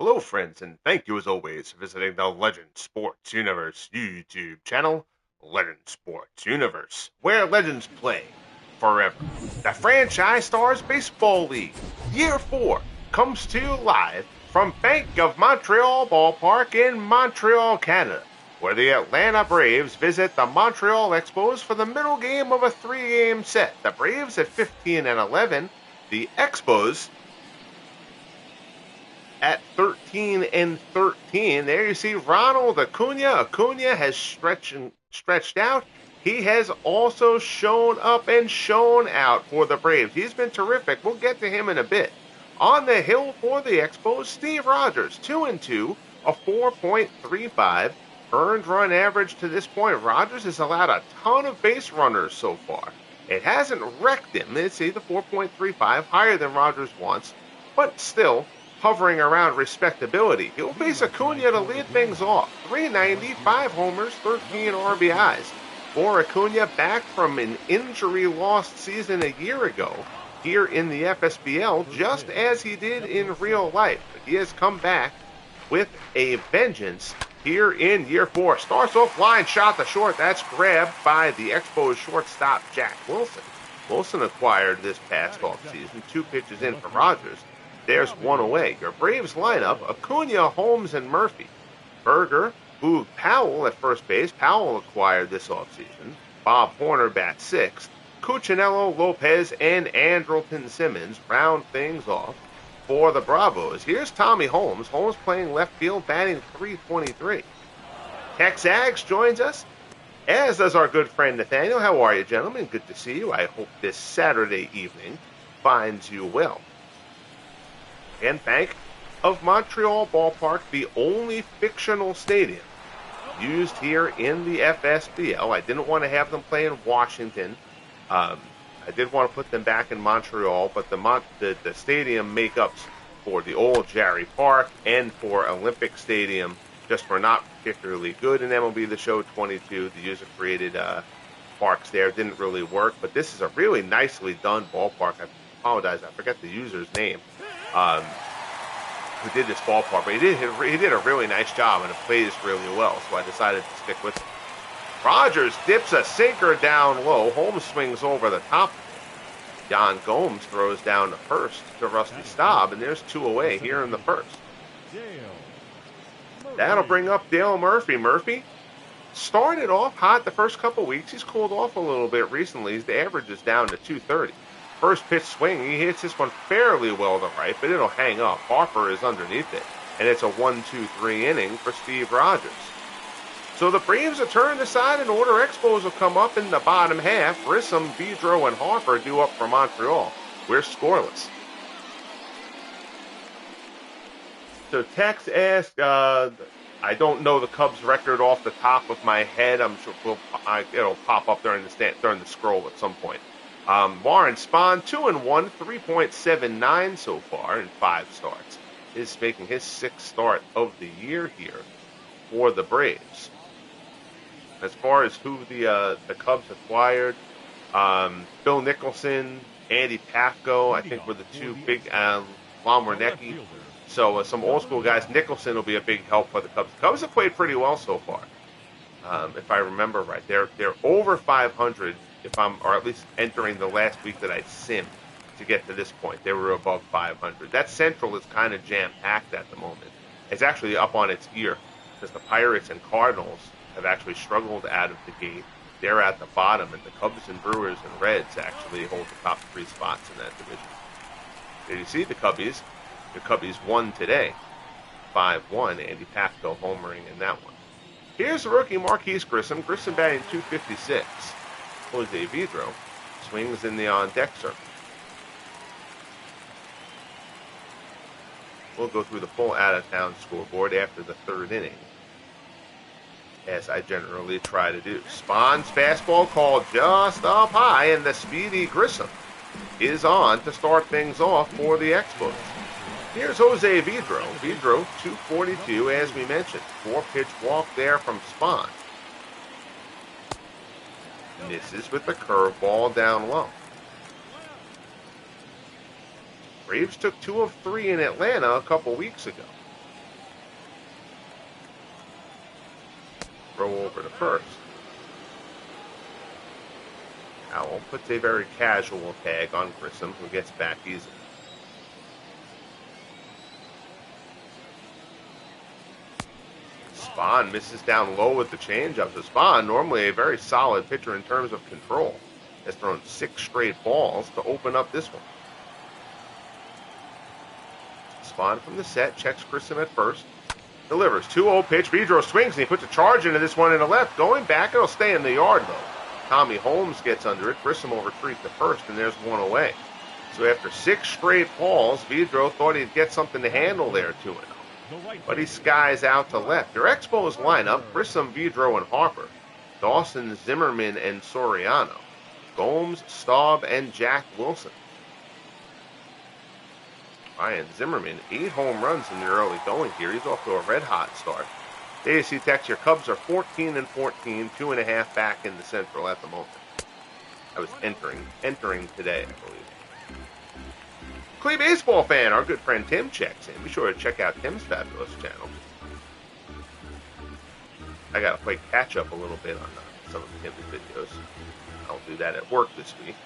Hello, friends, and thank you as always for visiting the Legend Sports Universe YouTube channel, Legend Sports Universe, where legends play forever. The Franchise Stars Baseball League, Year 4, comes to you live from Bank of Montreal Ballpark in Montreal, Canada, where the Atlanta Braves visit the Montreal Expos for the middle game of a three-game set. The Braves at 15 and 11, the Expos at 13 and 13. There you see Ronald Acuna. Acuna has stretched out. He has also shown up and shown out for the Braves. He's been terrific. We'll get to him in a bit. On the hill for the Expos, Steve Rogers, 2-2, a 4.35 earned run average to this point. Rogers has allowed a ton of base runners so far. It hasn't wrecked him. Let's see, the 4.35, higher than Rogers wants, but still hovering around respectability. He'll face Acuna to lead things off. 390, 5 homers, 13 RBIs. For Acuna, back from an injury-lost season a year ago here in the FSBL, just as he did in real life. He has come back with a vengeance here in Year 4. Starts off line, shot to short. That's grabbed by the Expos shortstop, Jack Wilson. Wilson acquired this past offseason. 2 pitches in for Rogers. There's one away. Your Braves lineup, Acuna, Holmes, and Murphy. Berger, Boog, Powell at first base. Powell acquired this offseason. Bob Horner bats 6th. Cuccinello, Lopez, and Andrelton Simmons round things off for the Bravos. Here's Tommy Holmes. Holmes playing left field, batting .323. Tex Aggs joins us, as does our good friend Nathaniel. How are you, gentlemen? Good to see you. I hope this Saturday evening finds you well. And Bank of Montreal Ballpark, the only fictional stadium used here in the FSBL. I didn't want to have them play in Washington. I did want to put them back in Montreal, but the stadium makeups for the old Jarry Park and for Olympic Stadium just were not particularly good in MLB The Show 22. The user-created parks there didn't really work, but this is a really nicely done ballpark. I apologize, I forget the user's name. Who did this ballpark, but he did a really nice job, and it plays really well, so I decided to stick with it. Rogers dips a sinker down low. Holmes swings over the top. Jan Gomes throws down to first to Rusty Staub, and there's 2 away here in the first. That'll bring up Dale Murphy. Murphy started off hot the first couple weeks. He's cooled off a little bit recently. The average is down to 230. First pitch swing, he hits this one fairly well to right, but it'll hang up. Harper is underneath it, and it's a 1-2-3 inning for Steve Rogers. So the Braves are turned aside, and order Expos will come up in the bottom half. Grissom, Vidro, and Harper due up for Montreal. We're scoreless. So Tex asked, I don't know the Cubs record off the top of my head. I'm sure it'll pop up during the scroll at some point. Warren Spahn, 2-1, 3.79 so far in 5 starts. Is making his 6th start of the year here for the Braves. As far as who the Cubs acquired, Bill Nicholson, Andy Pafko, I think were the 2 big, Lon Wernecki. So some old school guys. Nicholson will be a big help for the Cubs. The Cubs have played pretty well so far, if I remember right. They're over 500. Or at least entering the last week that I simmed to get to this point. They were above 500. That Central is kind of jam-packed at the moment. It's actually up on its ear because the Pirates and Cardinals have actually struggled out of the gate. They're at the bottom, and the Cubs and Brewers and Reds actually hold the top 3 spots in that division. There you see the Cubbies. The Cubbies won today, 5-1. Andy Pafko homering in that one. Here's the rookie Marquise Grissom. Grissom batting .256. Jose Vidro swings in the on-deck circle. We'll go through the full out-of-town scoreboard after the 3rd inning, as I generally try to do. Spahn's fastball called just up high, and the speedy Grissom is on to start things off for the Expos. Here's Jose Vidro. Vidro, 242, as we mentioned. 4-pitch walk there from Spahn. Misses with the curveball down low. Braves took 2 of 3 in Atlanta a couple weeks ago. over to first. Howell puts a very casual tag on Grissom, who gets back easily. Spahn misses down low with the changeup. So Spahn, normally a very solid pitcher in terms of control, has thrown 6 straight balls to open up this one. Spahn from the set, checks Grissom at first. Delivers 2-0 pitch. Vidro swings and he puts a charge into this one in the left. Going back, it'll stay in the yard though. Tommy Holmes gets under it. Grissom will retreat to first, and there's one away. So after 6 straight balls, Vidro thought he'd get something to handle there 2-0. But he skies out to left. Your Expos lineup: Grissom, Vidro, and Harper. Dawson, Zimmerman, and Soriano. Gomes, Staub, and Jack Wilson. Ryan Zimmerman, 8 home runs in the early going here. He's off to a red-hot start. ASC Tex, your Cubs are 14-14, 2.5 back in the Central at the moment. I was entering today, I believe. Clay baseball fan, our good friend Tim checks in. Be sure to check out Tim's fabulous channel. I got to play catch up a little bit on some of Tim's videos. I'll do that at work this week.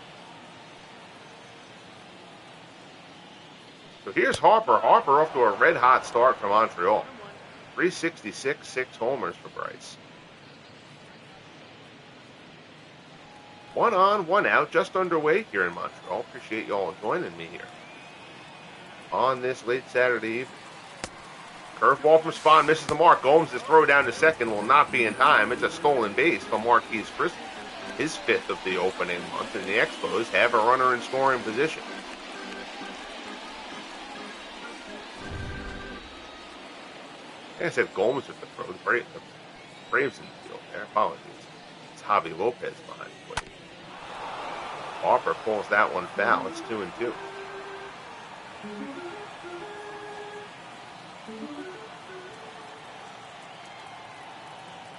So here's Harper. Harper off to a red-hot start from Montreal. 366, 6 homers for Bryce. 1 on, 1 out, just underway here in Montreal. Appreciate you all joining me here on this late Saturday evening. Curveball from Spahn misses the mark. Gomes' throw down to second will not be in time. It's a stolen base from Marquise Crystal. His 5th of the opening month, and the Expos have a runner in scoring position. Like I said, Gomes with the throw. The Braves in the field there. Apologies. It's Javi Lopez behind the plate. Harper pulls that one foul. It's 2-2.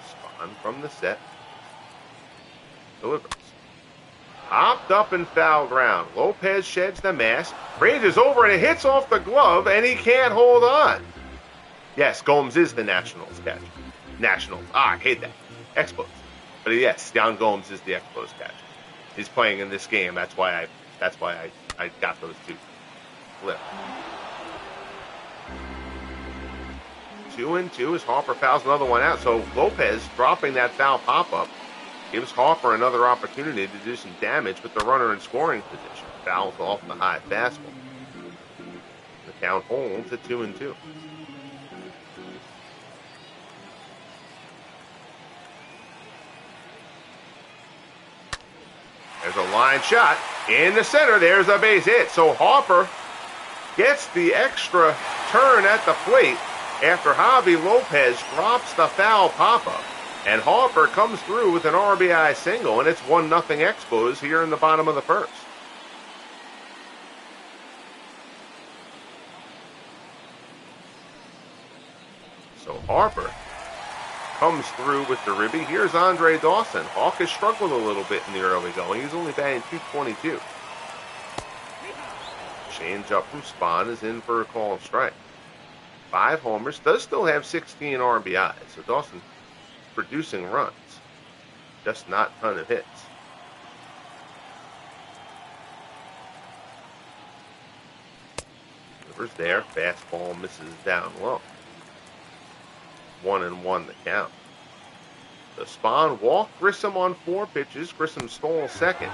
Spahn from the set. Delivers. Hopped up and foul ground. Lopez sheds the mask. Ranges over and it hits off the glove, and he can't hold on. Yes, Gomes is the Nationals catcher. Nationals. I hate that. Expos. But yes, John Gomes is the Expos catcher. He's playing in this game. That's why I got those two flipped. 2-2 as Harper fouls another one out. So Lopez dropping that foul pop-up gives Harper another opportunity to do some damage with the runner in scoring position. Fouls off the high fastball. The count holds at 2-2. There's a line shot in the center. There's a base hit. So Harper gets the extra turn at the plate after Javi Lopez drops the foul pop-up. And Harper comes through with an RBI single, and it's 1-0 Expos here in the bottom of the first. So Harper comes through with the ribby. Here's Andre Dawson. Hawk has struggled a little bit in the early going. He's only batting .222. Change up from Spahn is in for a call and strike. 5 homers. Does still have 16 RBIs. So Dawson producing runs. Just not a ton of hits. Rivers there. Fastball misses down low. 1-1 the count. The Spahn walked Grissom on 4 pitches. Grissom stole second.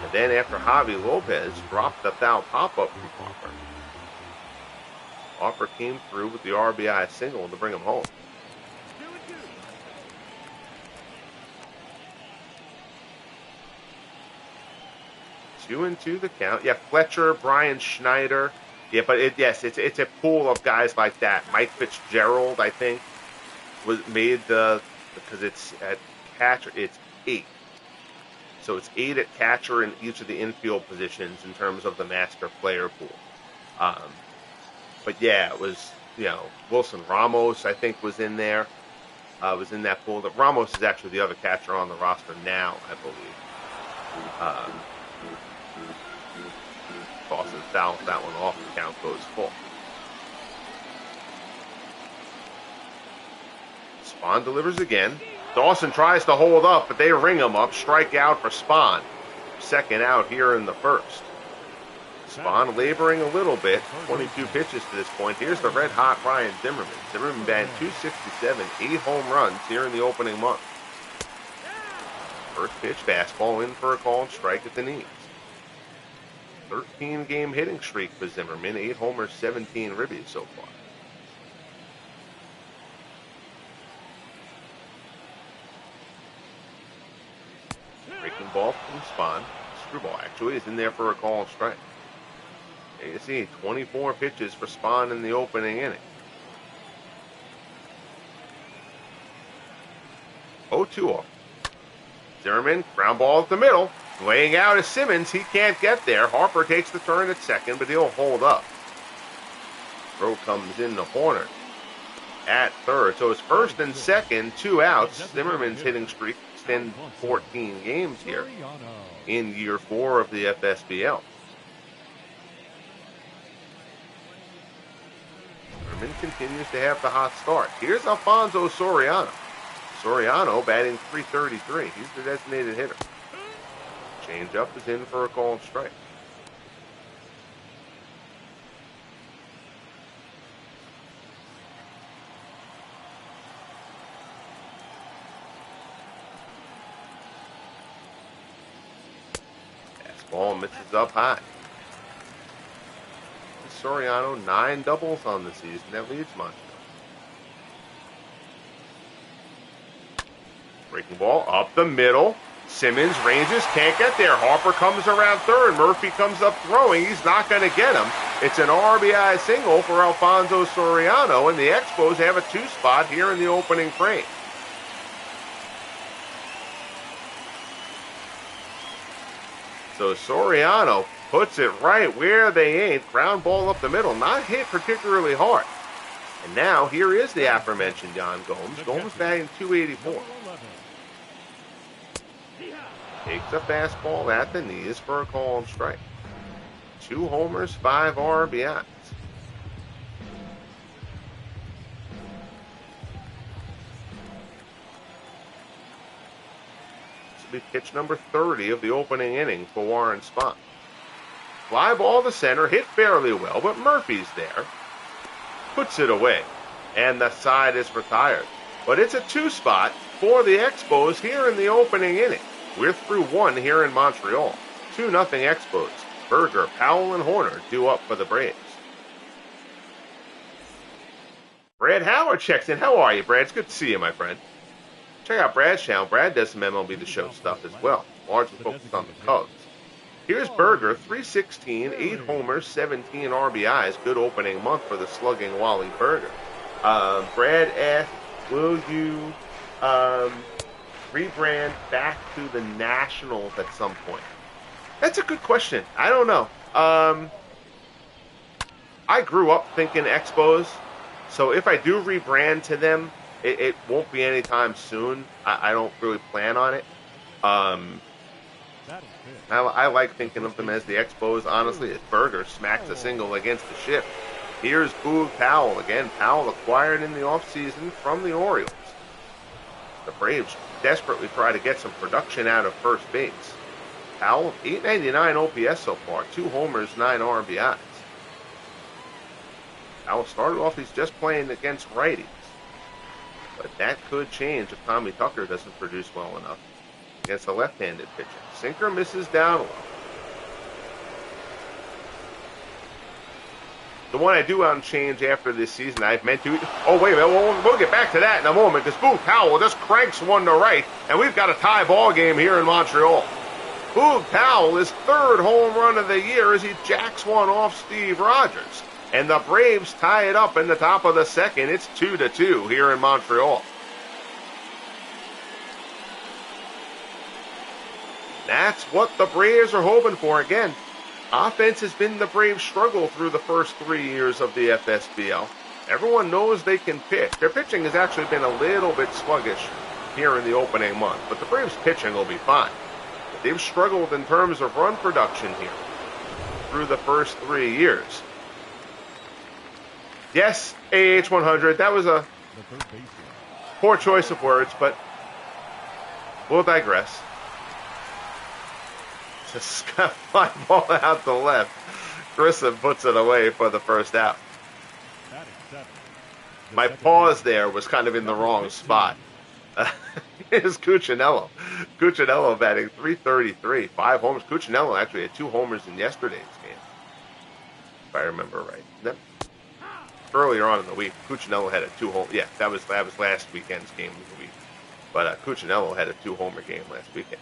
And then after Javi Lopez dropped the foul pop-up from Harper, Harper came through with the RBI single to bring him home. 2-2 the count. Yeah, Fletcher, Brian Schneider. Yeah, but it's a pool of guys like that. Mike Fitzgerald, I think, made because it's at catcher, it's 8. So it's 8 at catcher in each of the infield positions in terms of the master player pool. But yeah, it was, Wilson Ramos, I think, was in there. Was in that pool. Ramos is actually the other catcher on the roster now, I believe. Dawson fouls that one off. The count goes full. Spahn delivers again. Dawson tries to hold up, but they ring him up. Strikeout for Spahn. Second out here in the first. Spahn laboring a little bit. 22 pitches to this point. Here's the red-hot Ryan Zimmerman. Zimmerman batted .267, 8 home runs here in the opening month. First pitch, fastball in for a called strike at the knees. 13-game hitting streak for Zimmerman. 8 homers, 17 ribbies so far. Breaking ball from Spahn. Screwball actually is in there for a called strike. There you see 24 pitches for Spahn in the opening inning. 0-2 off. Zimmerman, ground ball at the middle. Weighing out is Simmons. He can't get there. Harper takes the turn at second, but he'll hold up. Throw comes in the corner at third. So it's first and second, 2 outs. Zimmerman's hitting streak extends 14 games here in year 4 of the FSBL. Zimmerman continues to have the hot start. Here's Alfonso Soriano. Soriano batting .333. He's the designated hitter. Changeup is in for a called strike. Fastball misses up high. Soriano, 9 doubles on the season. That leads Montreal. Breaking ball up the middle. Simmons ranges, can't get there. Harper comes around third. Murphy comes up throwing. He's not going to get him. It's an RBI single for Alfonso Soriano, and the Expos have a 2 spot here in the opening frame. So Soriano puts it right where they ain't. Ground ball up the middle. Not hit particularly hard. And now here is the aforementioned Yan Gomes. Gomes batting .284. Takes a fastball at the knees for a called strike. 2 homers, 5 RBIs. This will be pitch number 30 of the opening inning for Warren Spahn. Fly ball to center, hit fairly well, but Murphy's there. Puts it away, and the side is retired. But it's a 2 spot for the Expos here in the opening inning. We're through 1 here in Montreal. 2-0 Expos. Berger, Powell, and Horner due up for the Braves. Brad Howard checks in. How are you, Brad? It's good to see you, my friend. Check out Brad's channel. Brad does some MLB The Show stuff as well. Largely focused on the Cubs. Here's Berger, .316, 8 homers, 17 RBIs. Good opening month for the slugging Wally Berger. Brad asked, will you rebrand back to the Nationals at some point? That's a good question. I don't know. I grew up thinking Expos, so if I do rebrand to them, it won't be anytime soon. I don't really plan on it. I like thinking of them as the Expos, honestly, as Berger smacks a single against the ship. Here's Boog Powell. Again, Powell acquired in the offseason from the Orioles. The Braves desperately try to get some production out of first base. Powell, .899 OPS so far, 2 homers, 9 RBIs. Powell started off, he's just playing against righties. But that could change if Tommy Tucker doesn't produce well enough against a left-handed pitcher. Sinker misses down low. The one I do want to change after this season, I've meant to... Oh, wait a minute. We'll get back to that in a moment, because Boog Powell just cranks one to right, and we've got a tie ball game here in Montreal. Boog Powell, his 3rd home run of the year as he jacks one off Steve Rogers. And the Braves tie it up in the top of the second. It's 2-2 here in Montreal. That's what the Braves are hoping for. Again, offense has been the Braves' struggle through the first 3 years of the FSBL. Everyone knows they can pitch. Their pitching has actually been a little bit sluggish here in the opening month, but the Braves' pitching will be fine. But they've struggled in terms of run production here through the first 3 years. Yes, AH100, that was a poor choice of words, but We'll digress. Just got fly ball out to left. Grissom puts it away for the first out. My pause there was kind of in the wrong spot. Here's Cuccinello. Cuccinello batting .333, 5 homers. Cuccinello actually had 2 homers in yesterday's game, if I remember right. Then, earlier on in the week, Cuccinello had a 2-home. Yeah, that was last weekend's game of the week. But Cuccinello had a 2-homer game last weekend.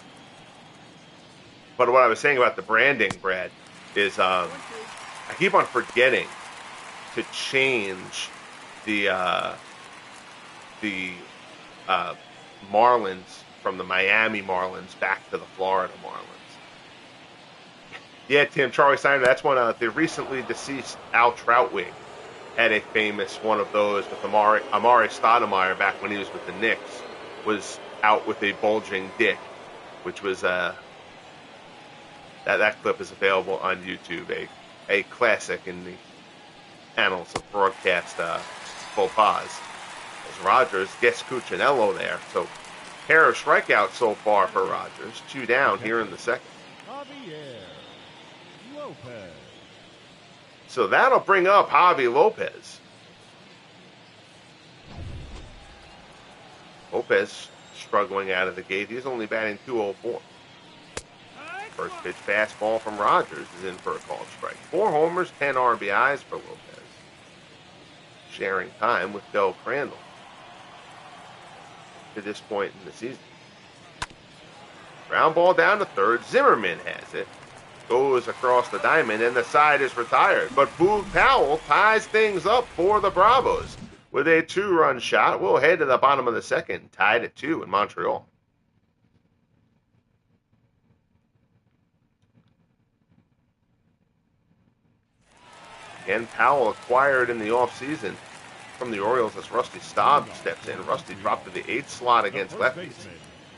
But what I was saying about the branding, Brad, is I keep on forgetting to change the Marlins from the Miami Marlins back to the Florida Marlins. Yeah, Tim, Charlie Steiner, that's one of the recently deceased Al Troutwig had a famous one of those with Amari Stoudemire back when he was with the Knicks, was out with a bulging dick, which was that clip is available on YouTube, a classic in the annals of broadcast faux pas. As Rogers gets Cuccinello there, so pair of strikeouts so far for Rogers, 2 down here in the second. So that'll bring up Javi Lopez. Lopez struggling out of the gate. He's only batting .204. First pitch fastball from Rogers is in for a called strike. 4 homers, 10 RBIs for Lopez. Sharing time with Del Crandall to this point in the season. Ground ball down to third. Zimmerman has it. Goes across the diamond, and the side is retired. But Boog Powell ties things up for the Bravos with a 2-run shot. We'll head to the bottom of the second, tied at 2 in Montreal. Again, Powell acquired in the offseason from the Orioles as Rusty Staub steps in. Rusty dropped to the 8th slot against lefties.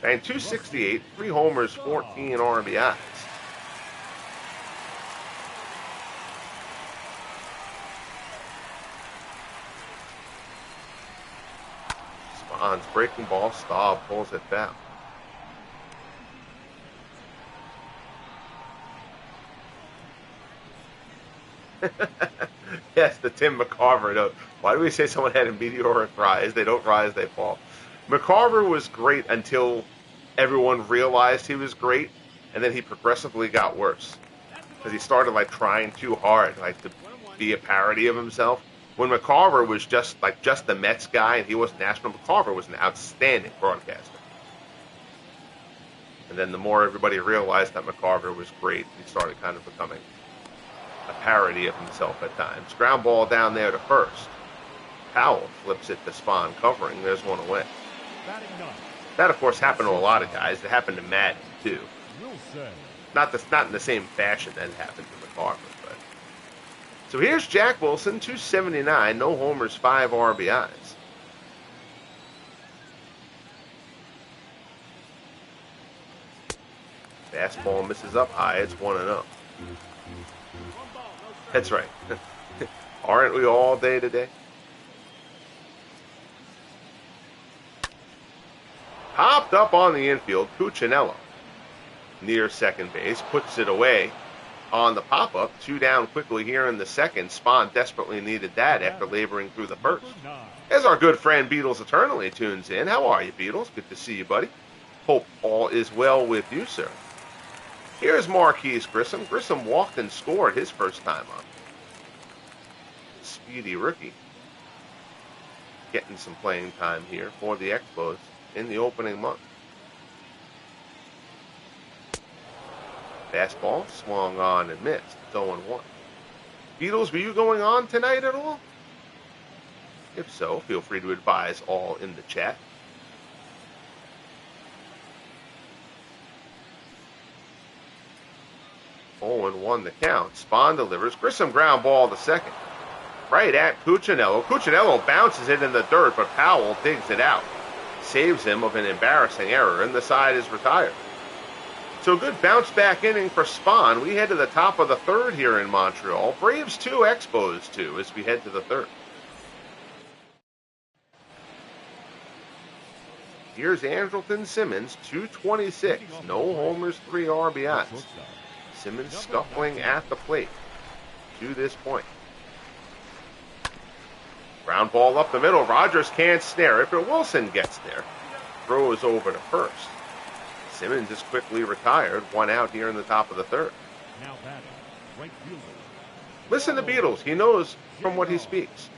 And .268, 3 homers, 14 RBIs. Spahn's breaking ball. Staub pulls it down. Yes, the Tim McCarver note. Why do we say someone had a meteoric rise? They don't rise, they fall. McCarver was great until everyone realized he was great, and then he progressively got worse. Because he started trying too hard, to be a parody of himself. When McCarver was just the Mets guy and he wasn't national, McCarver was an outstanding broadcaster. And then the more everybody realized that McCarver was great, he started kind of becoming a parody of himself at times. Ground ball down there to first. Powell flips it to Spahn covering. There's one away. That, of course, happened to a lot of guys. It happened to Madden, too. Not in the same fashion that it happened to McCarver. But. So here's Jack Wilson, 279, no homers, 5 RBIs. Fastball misses up high. It's 1-0. That's right. Aren't we all day today? Popped up on the infield, Cuccinello. Near second base, puts it away on the pop-up. 2 down quickly here in the second. Spahn desperately needed that after laboring through the first. As our good friend Beatles Eternally tunes in. How are you, Beatles? Good to see you, buddy. Hope all is well with you, sir. Here's Marquise Grissom. Grissom walked and scored his first time up. Speedy rookie. Getting some playing time here for the Expos in the opening month. Fastball swung on and missed. It's 0-1. Beatles, were you going on tonight at all? If so, feel free to advise all in the chat. Oh, and 1 the count. Spahn delivers. Grissom ground ball to second. Right at Cuccinello. Cuccinello bounces it in the dirt, but Powell digs it out. Saves him of an embarrassing error, and the side is retired. So good bounce back inning for Spahn. We head to the top of the third here in Montreal. Braves 2, Expos 2 as we head to the third. Here's Andrelton Simmons, 226. No homers, 3 RBIs. Simmons scuffling at the plate to this point. Ground ball up the middle. Rogers can't snare it, but Wilson gets there. Throws over to first. Simmons is quickly retired. 1 out here in the top of the third. Now batting, right fielder. Listen to Beatles. He knows from what he speaks.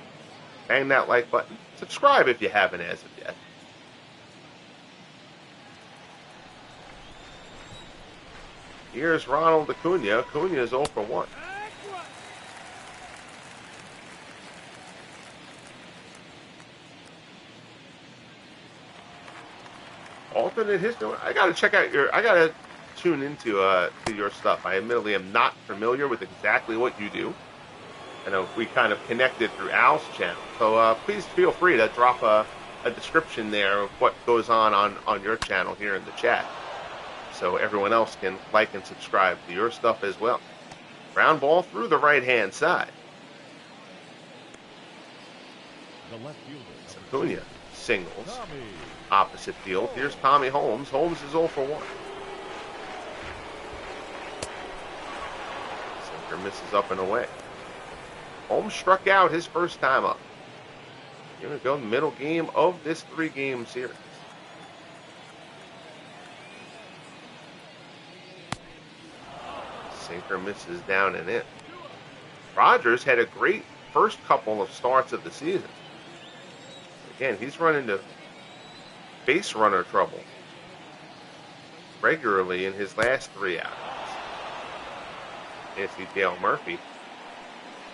Bang that like button. Subscribe if you haven't as of yet. Here's Ronald Acuna. Acuna is 0 for 1. Alternate history. I gotta check out I gotta tune into to your stuff. I admittedly am not familiar with exactly what you do. I know we kind of connected through Al's channel, so please feel free to drop a description there of what goes on your channel here in the chat, so everyone else can like and subscribe to your stuff as well. Ground ball through the right-hand side. Acuna singles. Opposite field. Here's Tommy Holmes. Holmes is 0 for 1. Sinker misses up and away. Holmes struck out his first time up. Here we go, middle game of this 3-game series. Sinker misses down and in. Rogers had a great first couple of starts of the season. Again, he's run into base runner trouble regularly in his last 3 outings. You see Dale Murphy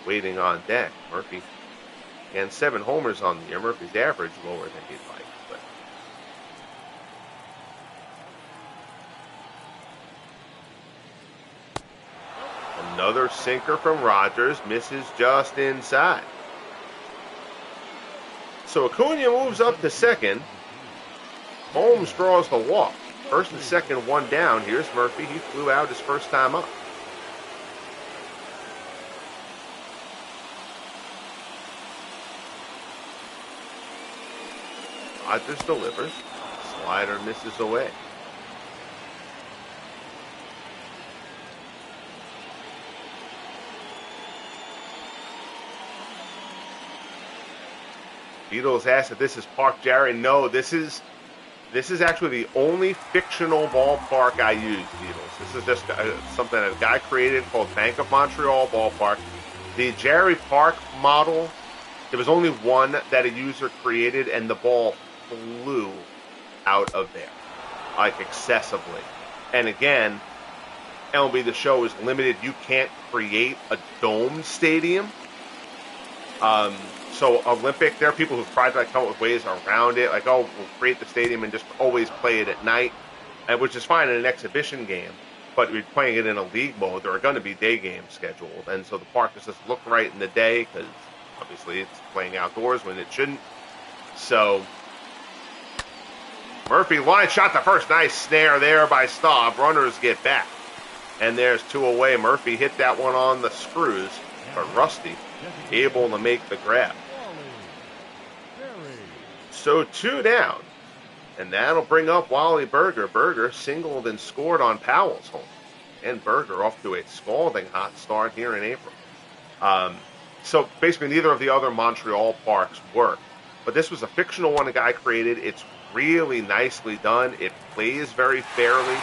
waiting on deck. Murphy and 7 homers on the year. Murphy's average lower than he'd like, but another sinker from Rogers misses just inside. So Acuna moves up to second. Holmes draws the walk. First and second, 1 down. Here's Murphy. He flew out his first time up. Rogers delivers. Slider misses away. Beatles asked if this is Park Jerry. No, this is actually the only fictional ballpark I use, Beatles. This is just something that a guy created called Bank of Montreal Ballpark. The Jerry Park model, there was only one that a user created, and the ball flew out of there, like excessively. And again, MLB The Show is limited. You can't create a domed stadium. So Olympic, there are people who've tried to come up with ways around it, like, oh, we'll create the stadium and just always play it at night, which is fine in an exhibition game, but we're playing it in a league mode. There are going to be day games scheduled, and so the park just doesn't look right in the day because obviously it's playing outdoors when it shouldn't. So Murphy line shot to first. Nice snare there by Staub. Runners get back, and there's 2 away. Murphy hit that one on the screws, but Rusty able to make the grab. So 2 down, and that'll bring up Wally Berger. Berger singled and scored on Powell's home, and Berger off to a scalding hot start here in April. So basically neither of the other Montreal parks work, but this was a fictional one a guy created. It's really nicely done. It plays very fairly.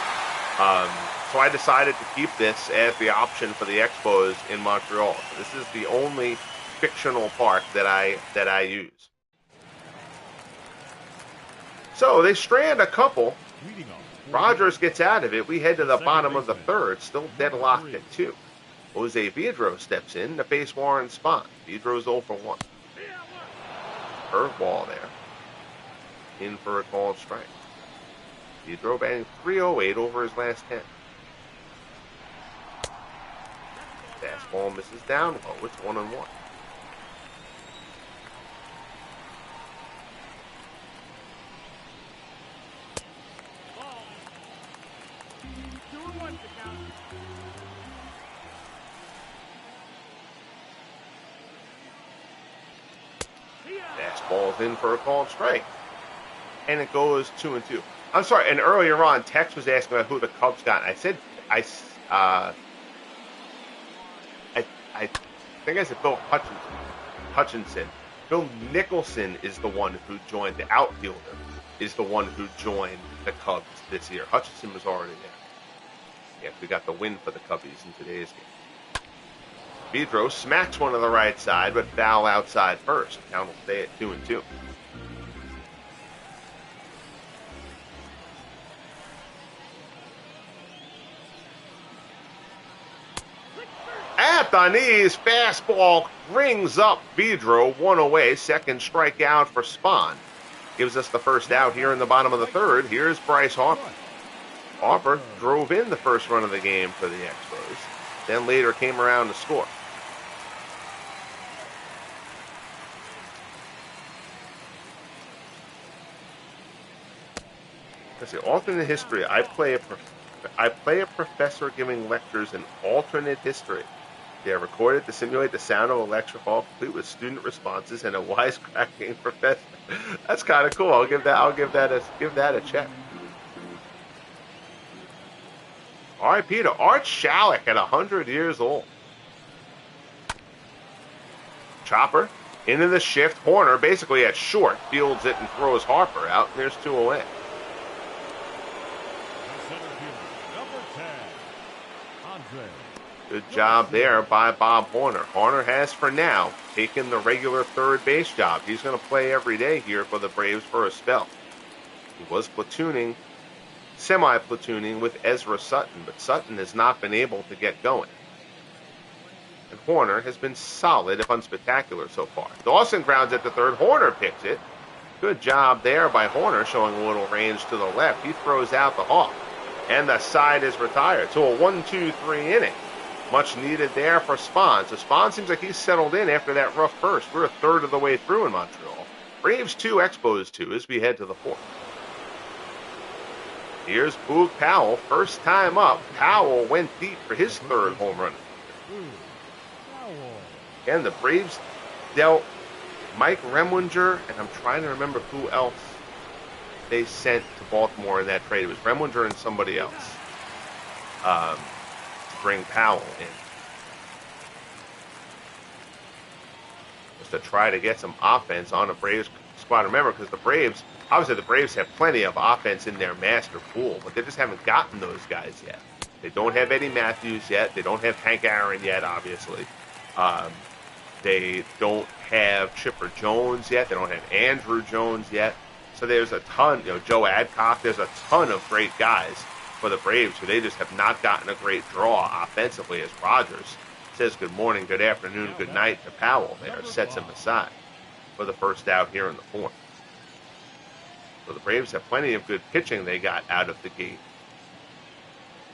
So I decided to keep this as the option for the Expos in Montreal. So this is the only fictional park that I use. So they strand a couple. Rogers gets out of it. We head to the bottom of the third, still deadlocked at 2. Jose Vidro steps in to face Warren Spahn. Vidro's 0 for 1. Curveball there. In for a called strike. Vidro batting .308 over his last 10. Fastball misses down low. It's 1-1. Fastball's in for a called strike. and it goes 2-2. I'm sorry. And earlier on, Tex was asking about who the Cubs got. And I said I think I said Bill Hutchinson. Bill Nicholson is the one who joined, the outfielder, is the one who joined the Cubs this year. Hutchinson was already there. Yeah, we got the win for the Cubbies in today's game. Vidro smacks one to the right side, but foul outside first. Count will stay at 2-2. At the knees, fastball rings up Vidro, one away, second strikeout for Spahn. Gives us the first out here in the bottom of the third. Here's Bryce Harper. Harper drove in the first run of the game for the Expos, then later came around to score. Let's see, alternate history. I play a professor giving lectures in alternate history. They are recorded to simulate the sound of a lecture hall, complete with student responses and a wisecracking professor. That's kind of cool. I'll give that a check. R.I.P. to Art Shalleck at 100 years old. Chopper into the shift. Horner basically at short fields it and throws Harper out. And there's 2 away. Good job there by Bob Horner. Horner has, for now, taken the regular third base job. He's going to play every day here for the Braves for a spell. He was semi-platooning with Ezra Sutton, but Sutton has not been able to get going. And Horner has been solid, if unspectacular, so far. Dawson grounds at the third. Horner picks it. Good job there by Horner, showing a little range to the left. He throws out the Hawk, and the side is retired. So a 1-2-3 inning. Much needed there for Spahn. So Spahn seems like he's settled in after that rough first. We're a third of the way through in Montreal. Braves 2, Expos 2 as we head to the fourth. Here's Boog Powell, first time up. Powell went deep for his third home run. Again, the Braves dealt Mike Remwinger, and I'm trying to remember who else they sent to Baltimore in that trade. It was Remwinger and somebody else. Bring Powell in just to try to get some offense on the Braves squad. Remember, because the Braves have plenty of offense in their master pool, but they just haven't gotten those guys yet. They don't have Eddie Matthews yet. They don't have Hank Aaron yet, obviously. They don't have Chipper Jones yet. They don't have Andrew Jones yet. So there's a ton, Joe Adcock. There's a ton of great guys for the Braves, who they just have not gotten a great draw offensively, as Rogers says good morning, good afternoon, good night to Powell there, sets him aside for the first out here in the fourth. So the Braves have plenty of good pitching they got out of the gate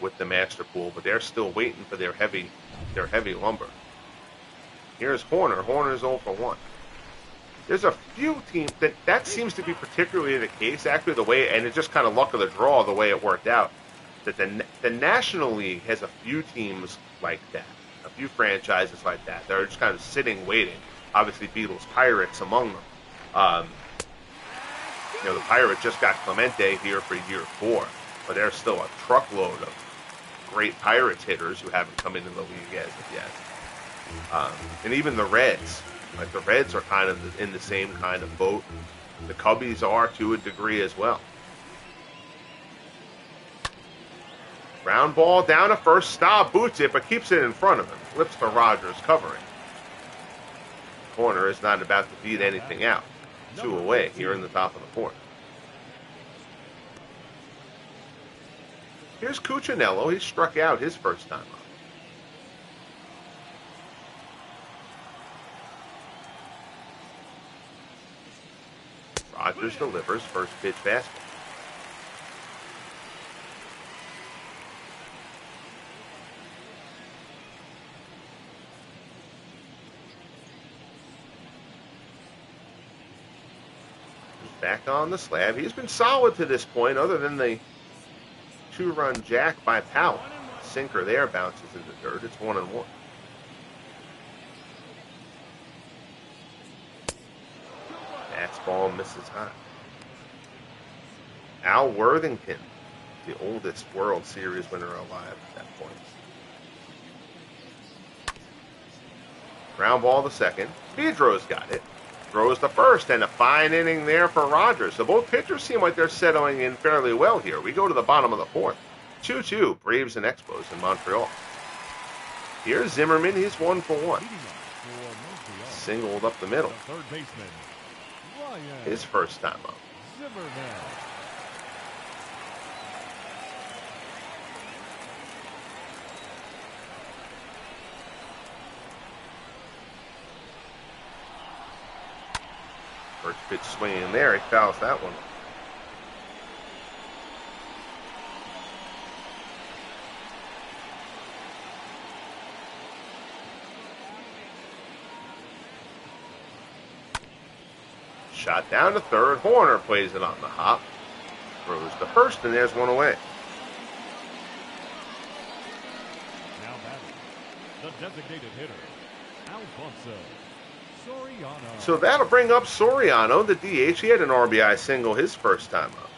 with the master pool, but they're still waiting for their heavy lumber. Here's Horner. Horner's 0 for 1. There's a few teams that seems to be particularly the case, actually, the way, and it's just kind of luck of the draw the way it worked out, that the National League has a few teams like that, a few franchises like that. They're just kind of sitting, waiting. Obviously, Beatles, Pirates among them. The Pirates just got Clemente here for year 4, but there's still a truckload of great Pirates hitters who haven't come into the league as of yet. And even the Reds. Like, the Reds are kind of in the same kind of boat. The Cubbies are to a degree as well. Ground ball down to first. Staub boots it, but keeps it in front of him. Flips to Rogers, covering. Corner is not about to beat anything out. 2 away here in the top of the fourth. Here's Cuccinello. He struck out his first time up. Rogers delivers first pitch fastball. Back on the slab. He's been solid to this point, other than the 2-run jack by Powell. Sinker there bounces into third. It's 1-1. Fastball misses high. Al Worthington, the oldest World Series winner alive at that point. Ground ball to second. Pedro's got it. Throws to first, and a fine inning there for Rogers. So both pitchers seem like they're settling in fairly well here. We go to the bottom of the fourth. 2-2, Braves and Expos in Montreal. Here's Zimmerman. He's 1 for 1. Singled up the middle. His first time up. First pitch swinging there. He fouls that one. Shot down to third. Horner plays it on the hop. Throws to first, and there's one away. Now batting, the designated hitter, Alfonso Soriano. So that'll bring up Soriano, the DH. He had an RBI single his first time up.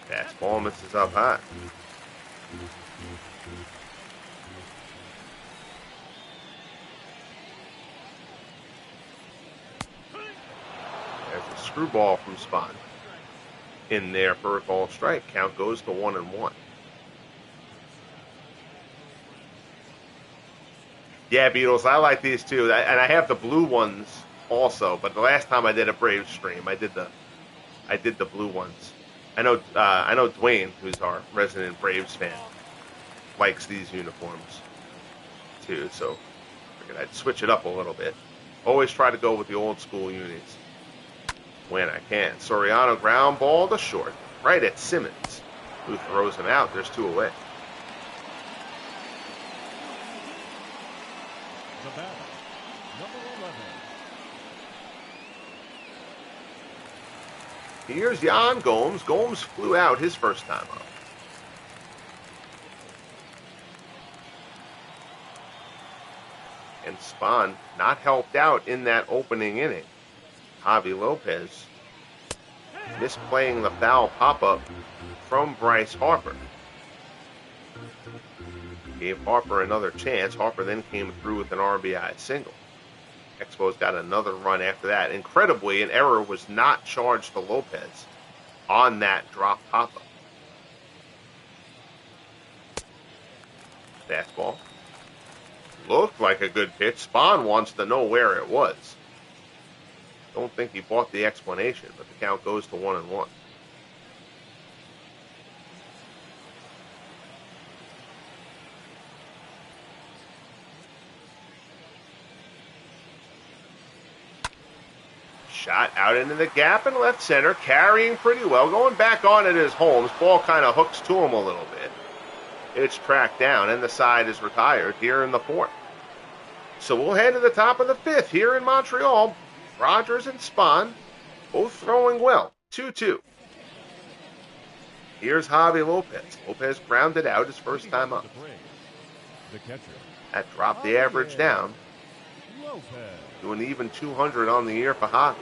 Fastball misses up high. There's a screwball from Spahn. In there for a ball strike. Count goes to 1-1. Yeah, Beatles, I like these too. And I have the blue ones also, but the last time I did a Braves stream, I did the blue ones. I know Dwayne, who's our resident Braves fan, likes these uniforms too, so I figured I'd switch it up a little bit. Always try to go with the old school unis when I can. Soriano ground ball to short, right at Simmons, who throws him out. There's 2 away. The batter, number 11. Here's Yan Gomes. Gomes flew out his first time up. And Spahn not helped out in that opening inning. Javi Lopez misplaying the foul pop-up from Bryce Harper. Gave Harper another chance. Harper then came through with an RBI single. Expos got another run after that. Incredibly, an error was not charged to Lopez on that drop pop-up. Fastball. Looked like a good pitch. Spahn wants to know where it was. Don't think he bought the explanation, but the count goes to 1-1. Shot out into the gap in left center, carrying pretty well, going back on it is Holmes. Ball kind of hooks to him a little bit. It's tracked down, and the side is retired here in the fourth. So we'll head to the top of the fifth here in Montreal. Rogers and Spahn both throwing well. 2-2. Here's Javi Lopez. Lopez grounded out his first time up. That dropped the average down to an even 200 on the year for Javi.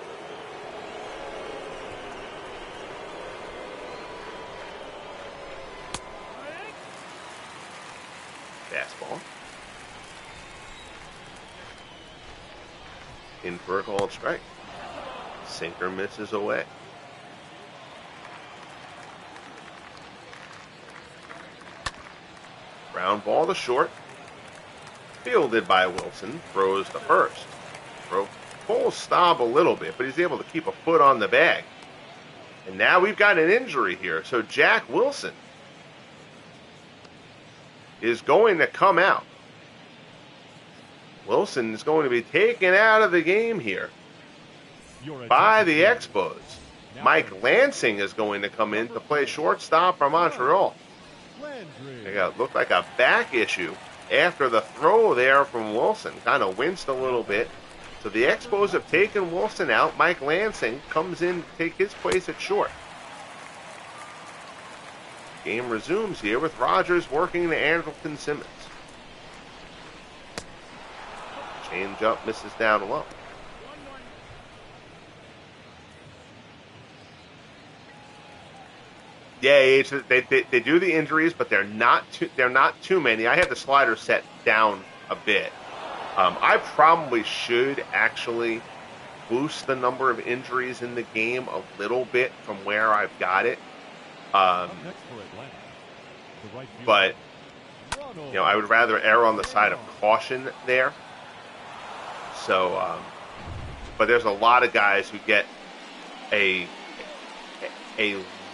Fastball. In for a called strike. Sinker misses away. Ground ball to short. Fielded by Wilson. Throws to first. Pulls Staub a little bit, but he's able to keep a foot on the bag. And now we've got an injury here. So Jack Wilson is going to come out. Wilson is going to be taken out of the game here by the Expos. Mike Lansing is going to come in to play shortstop for Montreal. It looked like a back issue after the throw there from Wilson. Kind of winced a little bit. So the Expos have taken Wilson out. Mike Lansing comes in to take his place at short. Game resumes here with Rogers working to Andrelton Simmons. Change up, misses down low. Yeah, they do the injuries, but they're not too many. I have the slider set down a bit. I probably should actually boost the number of injuries in the game a little bit from where I've got it. But I would rather err on the side of caution there. So, but there's a lot of guys who get a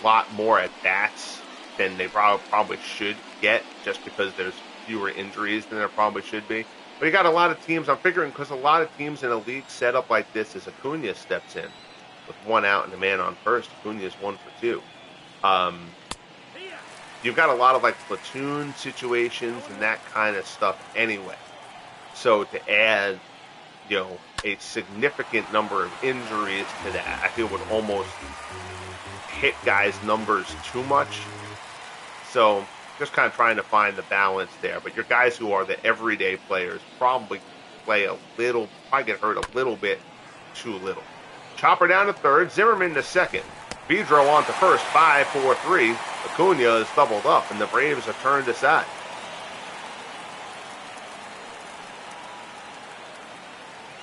lot more at bats than they probably should get, just because there's fewer injuries than there probably should be. But you got a lot of teams, I'm figuring, because a lot of teams in a league setup like this, as Acuna steps in with 1 out and a man on first, Acuna's 1 for 2. You've got a lot of like platoon situations and that kind of stuff anyway. So to add, a significant number of injuries to that, I feel would almost hit guys' numbers too much. So just kind of trying to find the balance there. But your guys who are the everyday players probably probably get hurt a little bit too little. Chopper down to third, Zimmerman to second. Vidro on to first, 5-4-3. Acuna is doubled up, and the Braves are turned aside.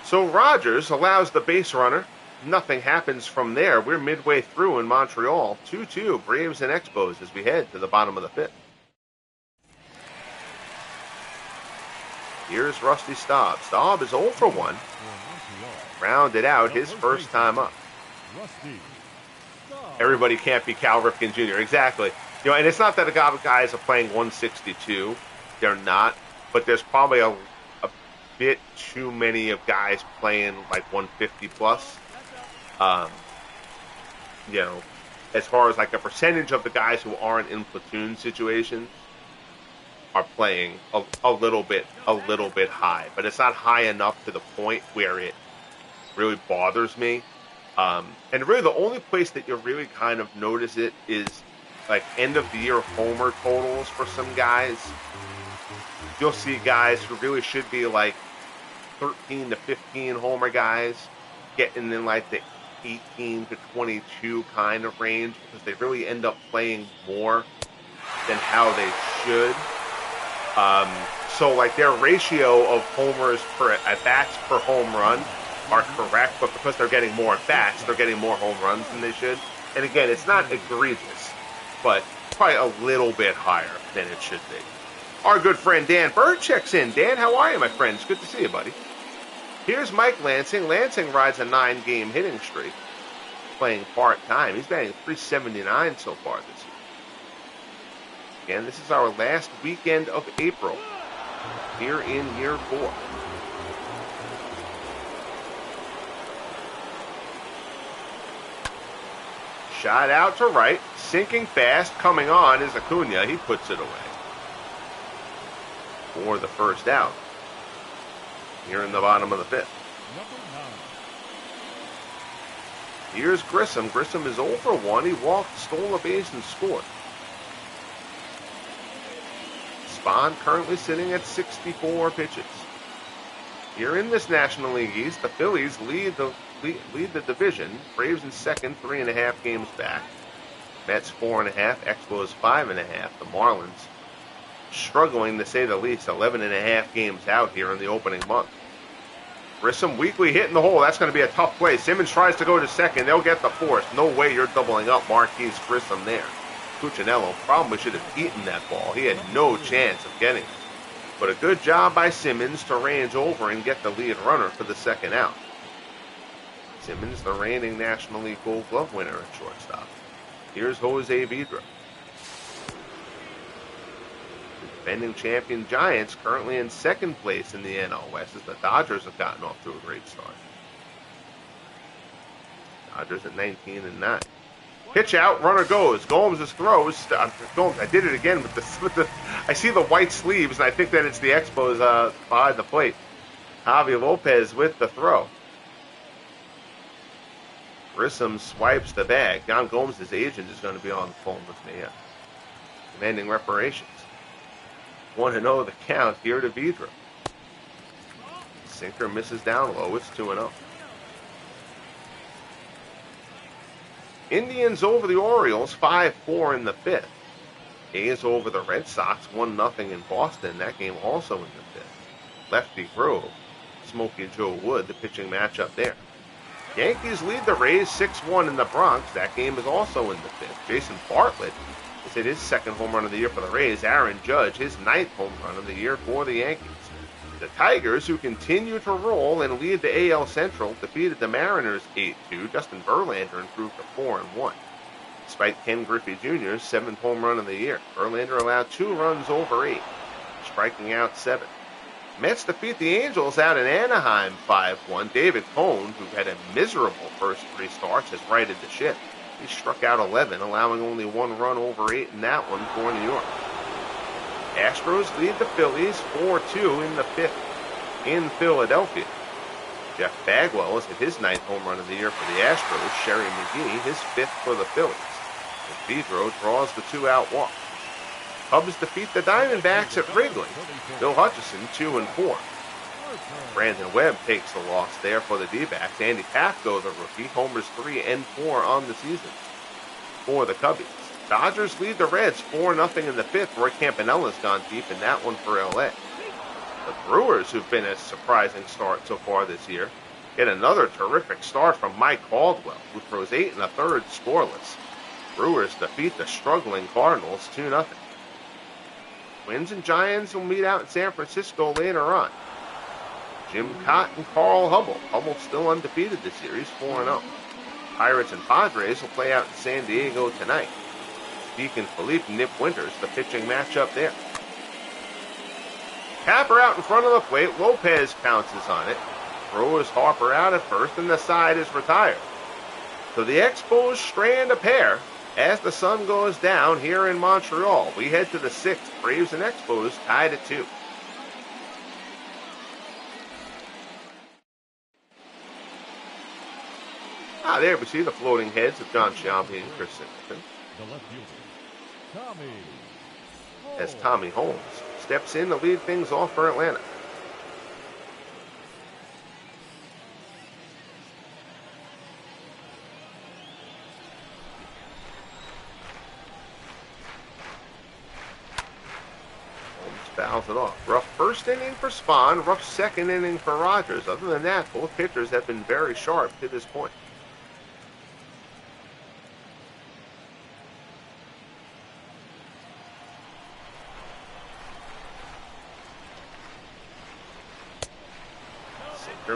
So Rogers allows the base runner. Nothing happens from there. We're midway through in Montreal. 2-2, Braves and Expos as we head to the bottom of the 5th. Here's Rusty Staub. Staub is 0 for 1. Rounded out his first time up. Everybody can't be Cal Ripken Jr. Exactly. And it's not that the guys are playing 162. They're not. But there's probably a bit too many of guys playing like 150 plus. As far as like a percentage of the guys who aren't in platoon situations are playing a little bit high, but it's not high enough to the point where it really bothers me. And really the only place that you really kind of notice it is like end of the year homer totals for some guys. You'll see guys who really should be like 13 to 15 homer guys getting in like the 18 to 22 kind of range, because they really end up playing more than how they should. So like their ratio of homers at bats per home run are correct, but because they're getting more at bats, they're getting more home runs than they should. And again, it's not egregious, but probably a little bit higher than it should be. Our good friend Dan Bird checks in. Dan, how are you, my friend? It's good to see you, buddy. Here's Mike Lansing. Lansing rides a 9-game hitting streak, playing part-time. He's batting .379 so far this year. Again, this is our last weekend of April here in year 4. Shot out to right, sinking fast, coming on is Acuna. He puts it away for the first out here in the bottom of the 5th. Here's Grissom. Grissom is 0 for 1. He walked, stole a base, and scored. Spahn currently sitting at 64 pitches. Here in this National League East, the Phillies lead the division. Braves in second, 3.5 games back. Mets 4.5, Expos 5.5. The Marlins struggling to say the least, 11.5 games out here in the opening month. Grissom weakly hitting the hole. That's going to be a tough play. Simmons tries to go to second. They'll get the force. No way you're doubling up Marquise Grissom there. Cuccinello probably should have eaten that ball. He had no chance of getting it. But a good job by Simmons to range over and get the lead runner for the second out. Simmons, the reigning National League Gold Glove winner at shortstop. Here's Jose Vidro. The defending champion Giants currently in second place in the NL West as the Dodgers have gotten off to a great start. Dodgers at 19-9. Pitch out, runner goes. Gomes throws. Gomes, I did it again with the. I see the white sleeves, and I think that it's the Expos behind the plate. Javi Lopez with the throw. Grissom swipes the bag. John Gomes' agent is going to be on the phone with me, demanding reparations. 1-0 the count here to Vidro. Sinker misses down low. It's 2-0. Indians over the Orioles 5-4 in the fifth. A's over the Red Sox 1-0 in Boston. That game also in the fifth. Lefty Grove, Smokey Joe Wood, the pitching matchup there. Yankees lead the Rays 6-1 in the Bronx. That game is also in the fifth. Jason Bartlett has hit his second home run of the year for the Rays. Aaron Judge, his ninth home run of the year for the Yankees. The Tigers, who continue to roll and lead the AL Central, defeated the Mariners 8-2. Justin Verlander improved to 4-1. Despite Ken Griffey Jr.'s seventh home run of the year, Verlander allowed 2 runs over 8, striking out 7. Mets defeat the Angels out in Anaheim 5-1. David Cone, who had a miserable first 3 starts, has righted the ship. He struck out 11, allowing only 1 run over 8 in that one for New York. Astros lead the Phillies 4-2 in the fifth in Philadelphia. Jeff Bagwell has hit his 9th home run of the year for the Astros. Sherry McGee, his 5th for the Phillies. And Pedro draws the 2-out walk. Cubs defeat the Diamondbacks at Wrigley. Bill Hutchison 2-4. Brandon Webb takes the loss there for the D-backs. Andy Pafko, the rookie, homers 3 and 4 on the season for the Cubbies. Dodgers lead the Reds 4-0 in the fifth. Roy Campanella's gone deep in that one for L.A. The Brewers, who've been a surprising start so far this year, get another terrific start from Mike Caldwell, who throws 8 1/3 scoreless. Brewers defeat the struggling Cardinals 2-0. Twins and Giants will meet out in San Francisco later on. Jim Cott and Carl Hubble. Hubble's still undefeated this year. He's 4-0. Pirates and Padres will play out in San Diego tonight. Deacon Philippe and Nip Winters, the pitching matchup there. Capper out in front of the plate. Lopez pounces on it. Throws Harper out at first, and the side is retired. So the Expos strand a pair as the sun goes down here in Montreal. We head to the 6th. Braves and Expos tied at 2. There we see the floating heads of John Sciambi and Chris Singleton. The left fielder, Tommy. As Tommy Holmes steps in to lead things off for Atlanta. Holmes fouls it off. Rough first inning for Spahn, rough second inning for Rogers. Other than that, both pitchers have been very sharp to this point.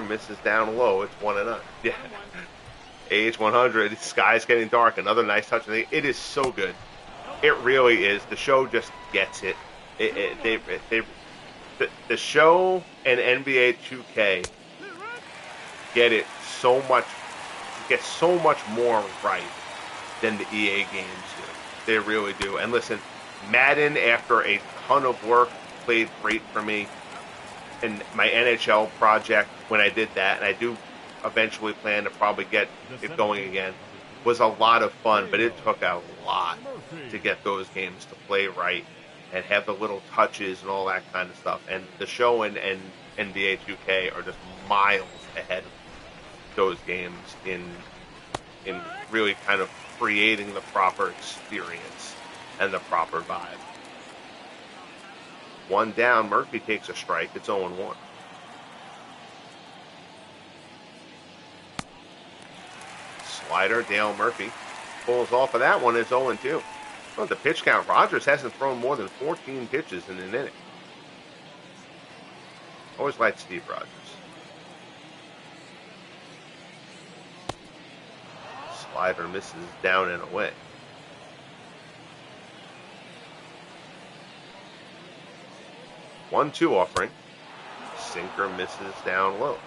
Misses down low. It's 1-0. Yeah. Age 100. Sky's getting dark. Another nice touch. It is so good. It really is. The show just gets it. The show and NBA 2K get it so much. Get so much more right than the EA games do. They really do. And listen, Madden, after a ton of work, played great for me. And my NHL project, when I did that, and I do eventually plan to probably get it going again, was a lot of fun, but it took a lot to get those games to play right and have the little touches and all that kind of stuff. And the show and NBA 2K are just miles ahead of those games in really kind of creating the proper experience and the proper vibe. 1 down, Murphy takes a strike. It's 0-1. Slider, Dale Murphy pulls off of that one. It's 0-2. Well, the pitch count, Rogers hasn't thrown more than 14 pitches in an inning. Always liked Steve Rogers. Slider misses down and away. One-two offering. Sinker misses down low.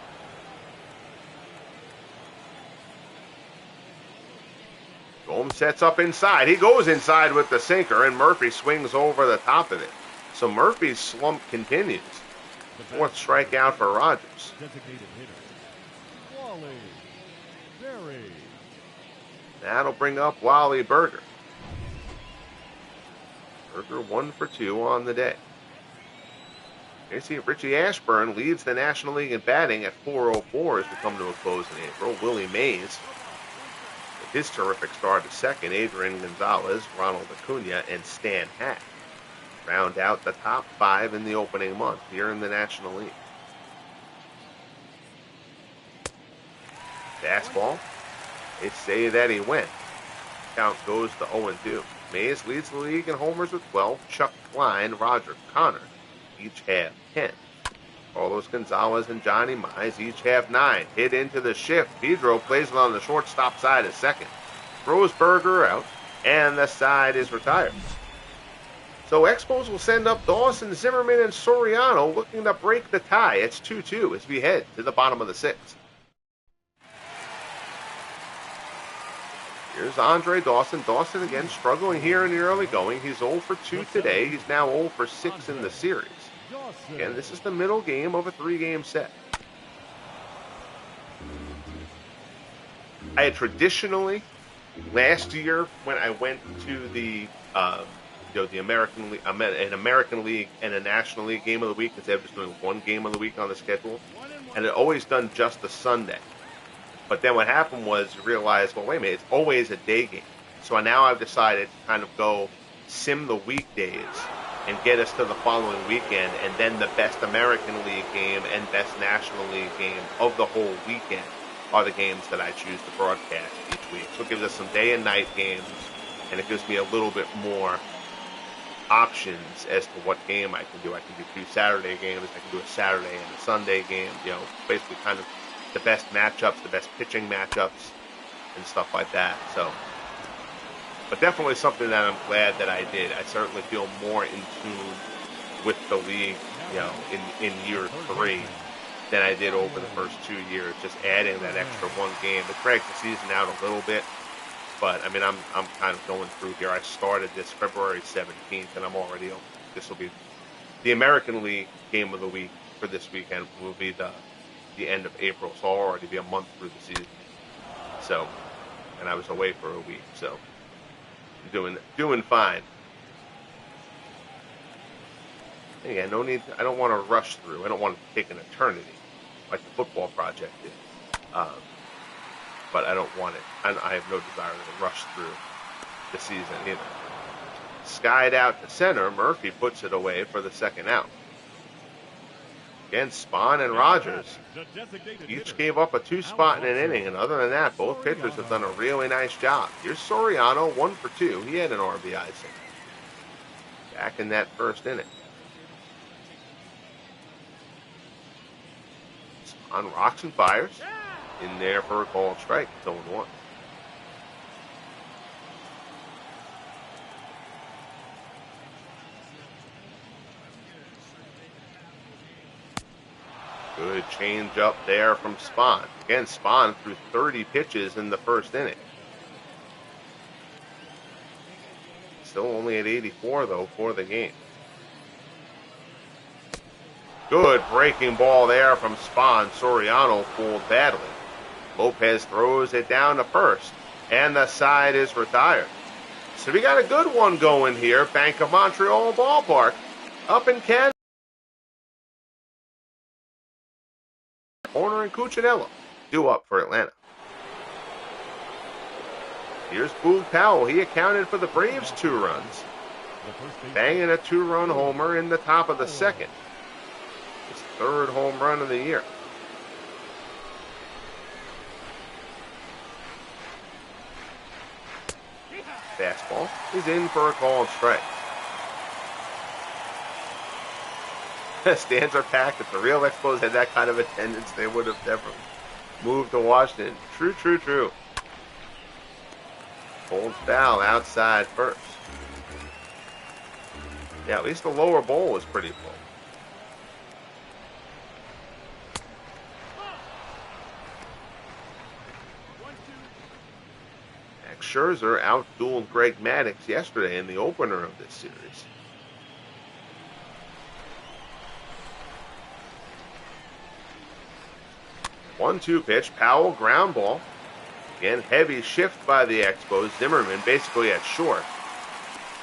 Gomes sets up inside. He goes inside with the sinker, and Murphy swings over the top of it. So Murphy's slump continues. Fourth strikeout for Rogers. Designated hitter, Wally Berry. That'll bring up Wally Berger. Berger 1 for 2 on the day. You see Richie Ashburn leads the National League in batting at 404 as we come to a close in April. Willie Mays, with his terrific start at second, Adrian Gonzalez, Ronald Acuna, and Stan Hack round out the top 5 in the opening month here in the National League. Fastball. They say that he went. Count goes to 0-2. Mays leads the league in homers with 12. Chuck Klein, Roger Connor each have 10. Carlos Gonzalez and Johnny Mize each have 9. Hit into the shift. Pedro plays it on the shortstop side at second. Throws Berger out, and the side is retired. So Expos will send up Dawson, Zimmerman, and Soriano looking to break the tie. It's 2-2 as we head to the bottom of the 6th. Here's Andre Dawson. Dawson again struggling here in the early going. He's 0 for 2 today. He's now 0 for 6 in the series. Again, this is the middle game of a 3-game set. I had traditionally, last year when I went to the American League, an American League and a National League game of the week instead of just doing one game of the week on the schedule, and it always done just the Sunday. But then what happened was you realize, well, wait a minute, it's always a day game. So now I've decided to kind of go sim the weekdays and get us to the following weekend, and then the best American League game and best National League game of the whole weekend are the games that I choose to broadcast each week. So it gives us some day and night games, and it gives me a little bit more options as to what game I can do. I can do 2 Saturday games. I can do a Saturday and a Sunday game. Basically kind of the best matchups, the best pitching matchups, and stuff like that. So, but definitely something that I'm glad that I did. I certainly feel more in tune with the league, in year 3 than I did over the first 2 years. Just adding that extra one game. It drags the season out a little bit, but I mean, I'm kind of going through here. I started this February 17th, and I'm already. This will be the American League game of the week for this weekend. Will be the end of April, so I'll already be a month through the season. So, and I was away for a week, so doing fine. Again, no need. I don't want to rush through. I don't want to take an eternity like the football project did. But I don't want it. I have no desire to rush through the season either. Skied out to center. Murphy puts it away for the second out. Again, Spahn and Rogers each gave up a 2-spot in an inning, and other than that, both pitchers have done a really nice job. Here's Soriano, 1 for 2. He had an RBI single back in that first inning. Spahn rocks and fires in there for a called strike. It's 0-1. Good change up there from Spahn. Again, Spahn threw 30 pitches in the first inning. Still only at 84, though, for the game. Good breaking ball there from Spahn. Soriano fooled badly. Lopez throws it down to first, and the side is retired. So we got a good one going here. Bank of Montreal ballpark up in Canada. Horner and Cuccinello due up for Atlanta. Here's Boog Powell. He accounted for the Braves' 2 runs, banging a 2-run homer in the top of the second. His 3rd home run of the year. Fastball is in for a called strike. Stands are packed. If the real Expos had that kind of attendance, they would have never moved to Washington. True. Cold foul outside first. Yeah, at least the lower bowl was pretty full. Max Scherzer outdueled Greg Maddux yesterday in the opener of this series. One-two pitch, Powell, ground ball. Again, heavy shift by the Expos. Zimmerman basically at short.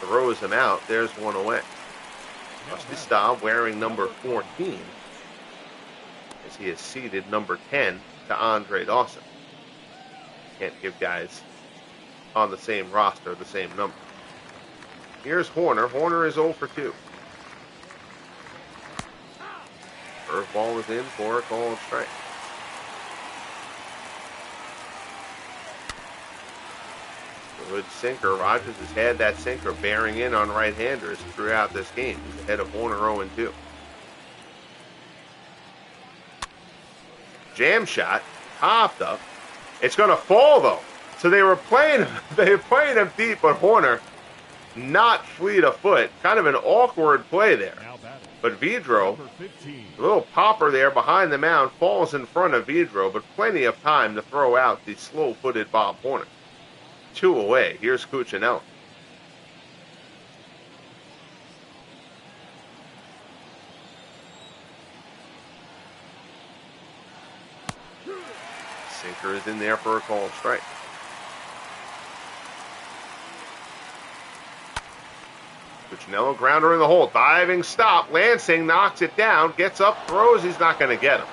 Throws him out. There's one away. Rusty Staub wearing number 14 as he has ceded number 10 to Andre Dawson. Can't give guys on the same roster the same number. Here's Horner. Horner is 0 for 2. Curveball is in for a called strike. Good sinker. Rogers has had that sinker bearing in on right-handers throughout this game. He's ahead of Horner 0-2. Jam shot, popped up. It's going to fall though. So they were playing him deep, but Horner not fleet of foot. Kind of an awkward play there. But Vidro, a little popper there behind the mound, falls in front of Vidro, but plenty of time to throw out the slow-footed Bob Horner. 2 away. Here's Cuccinelli. Sinker is in there for a called strike. Cuccinelli grounder in the hole. Diving stop. Lansing knocks it down. Gets up, throws. He's not going to get him.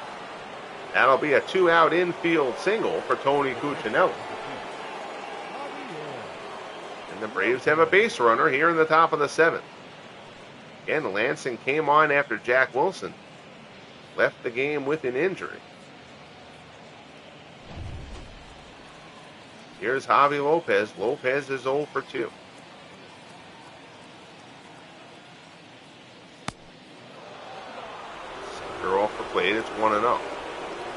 That'll be a 2-out infield single for Tony Cuccinelli. And the Braves have a base runner here in the top of the 7th. Again, Lansing came on after Jack Wilson left the game with an injury. Here's Javi Lopez. Lopez is 0 for 2. Sinker off the plate. It's 1-0.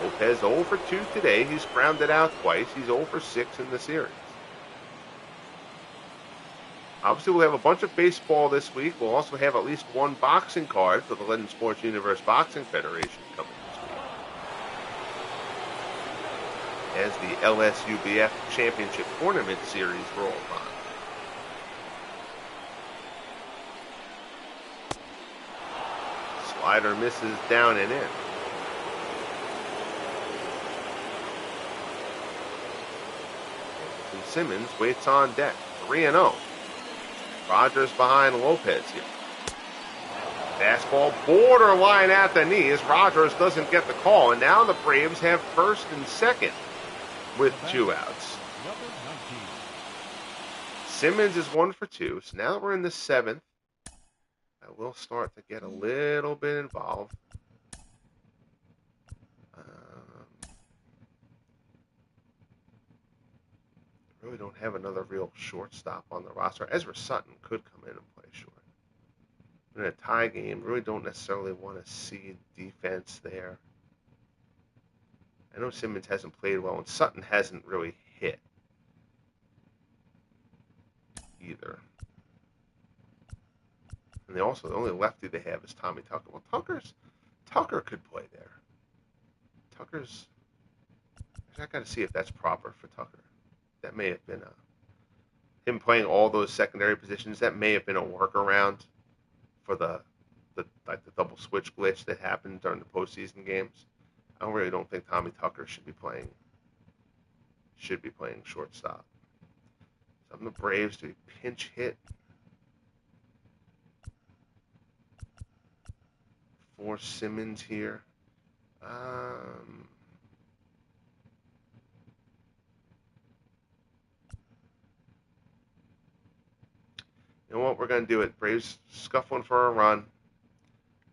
Lopez 0 for 2 today. He's grounded out twice. He's 0 for 6 in the series. Obviously, we'll have a bunch of baseball this week. We'll also have at least one boxing card for the Legend Sports Universe Boxing Federation coming this week, as the LSUBF Championship Tournament Series rolls on. Slider misses down and in. And Simmons waits on deck. 3-0. Rogers behind Lopez here. Fastball borderline at the knees. Rogers doesn't get the call, and now the Braves have first and second with 2 outs. Simmons is 1 for 2, so now we're in the 7th. I will start to get a little bit involved. Really don't have another real shortstop on the roster. Ezra Sutton could come in and play short. In a tie game, really don't necessarily want to see defense there. I know Simmons hasn't played well, and Sutton hasn't really hit either. And the only lefty they have is Tommy Tucker. Well, Tucker could play there. I got to see if that's proper for Tucker. That may have been him playing all those secondary positions. That may have been a workaround for the double switch glitch that happened during the postseason games. I really don't think Tommy Tucker should be playing shortstop. So I'm the Braves to pinch hit for Simmons here. You know what? We're going to do it. Braves scuffling for a run.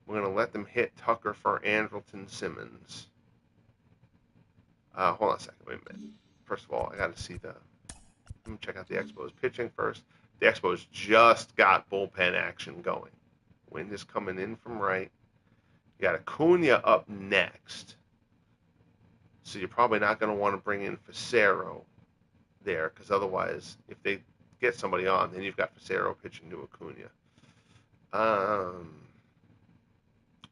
We're going to let them hit Tucker for Andrelton Simmons. Hold on a second. Wait a minute. First of all, I got to see let me check out the Expos pitching first. The Expos just got bullpen action going. Wind is coming in from right. You got Acuna up next. So you're probably not going to want to bring in Facero there, because otherwise, if they get somebody on, then you've got Facero pitching to Acuna.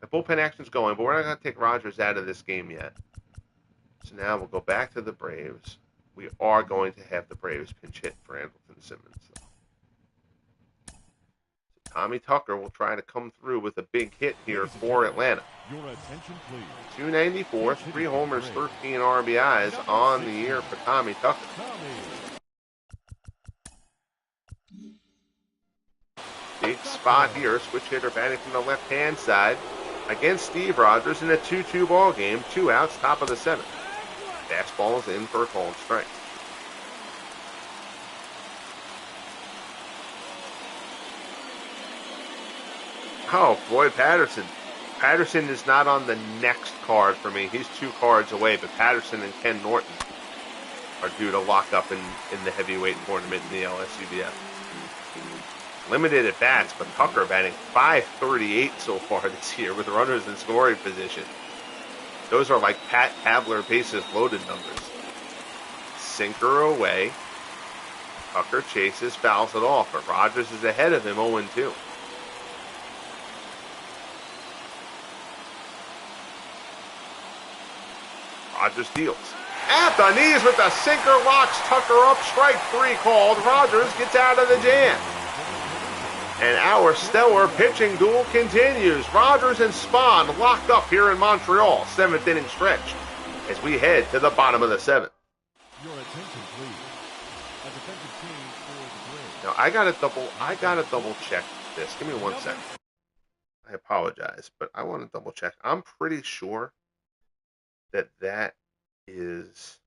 The bullpen action's going, but we're not going to take Rogers out of this game yet. So now we'll go back to the Braves. We are going to have the Braves pinch hit for Andrelton Simmons, though. So Tommy Tucker will try to come through with a big hit here for Atlanta. Your attention, please. 294, 3 homers, 13 RBIs on the year for Tommy Tucker. Big big spot here. Switch hitter batting from the left-hand side against Steve Rogers in a 2-2 ball game. 2 outs, top of the 7th. Fastball is in for a called strike. Oh, Floyd Patterson. Patterson is not on the next card for me. He's 2 cards away, but Patterson and Ken Norton are due to lock up in the heavyweight tournament in the LSUBF. Limited at bats, but Tucker batting .538 so far this year with runners in scoring position. Those are like Pat Havler bases loaded numbers. Sinker away. Tucker chases, fouls it off, but Rogers is ahead of him 0-2. Rogers deals. At the knees with the sinker, locks Tucker up. Strike 3 called. Rogers gets out of the jam. And our stellar pitching duel continues. Rogers and Spahn locked up here in Montreal. 7th inning stretch as we head to the bottom of the 7th. Your attention, please. A defensive change for the Braves. Now I gotta double check this. Give me 1 second. I apologize, but I want to double check. I'm pretty sure that is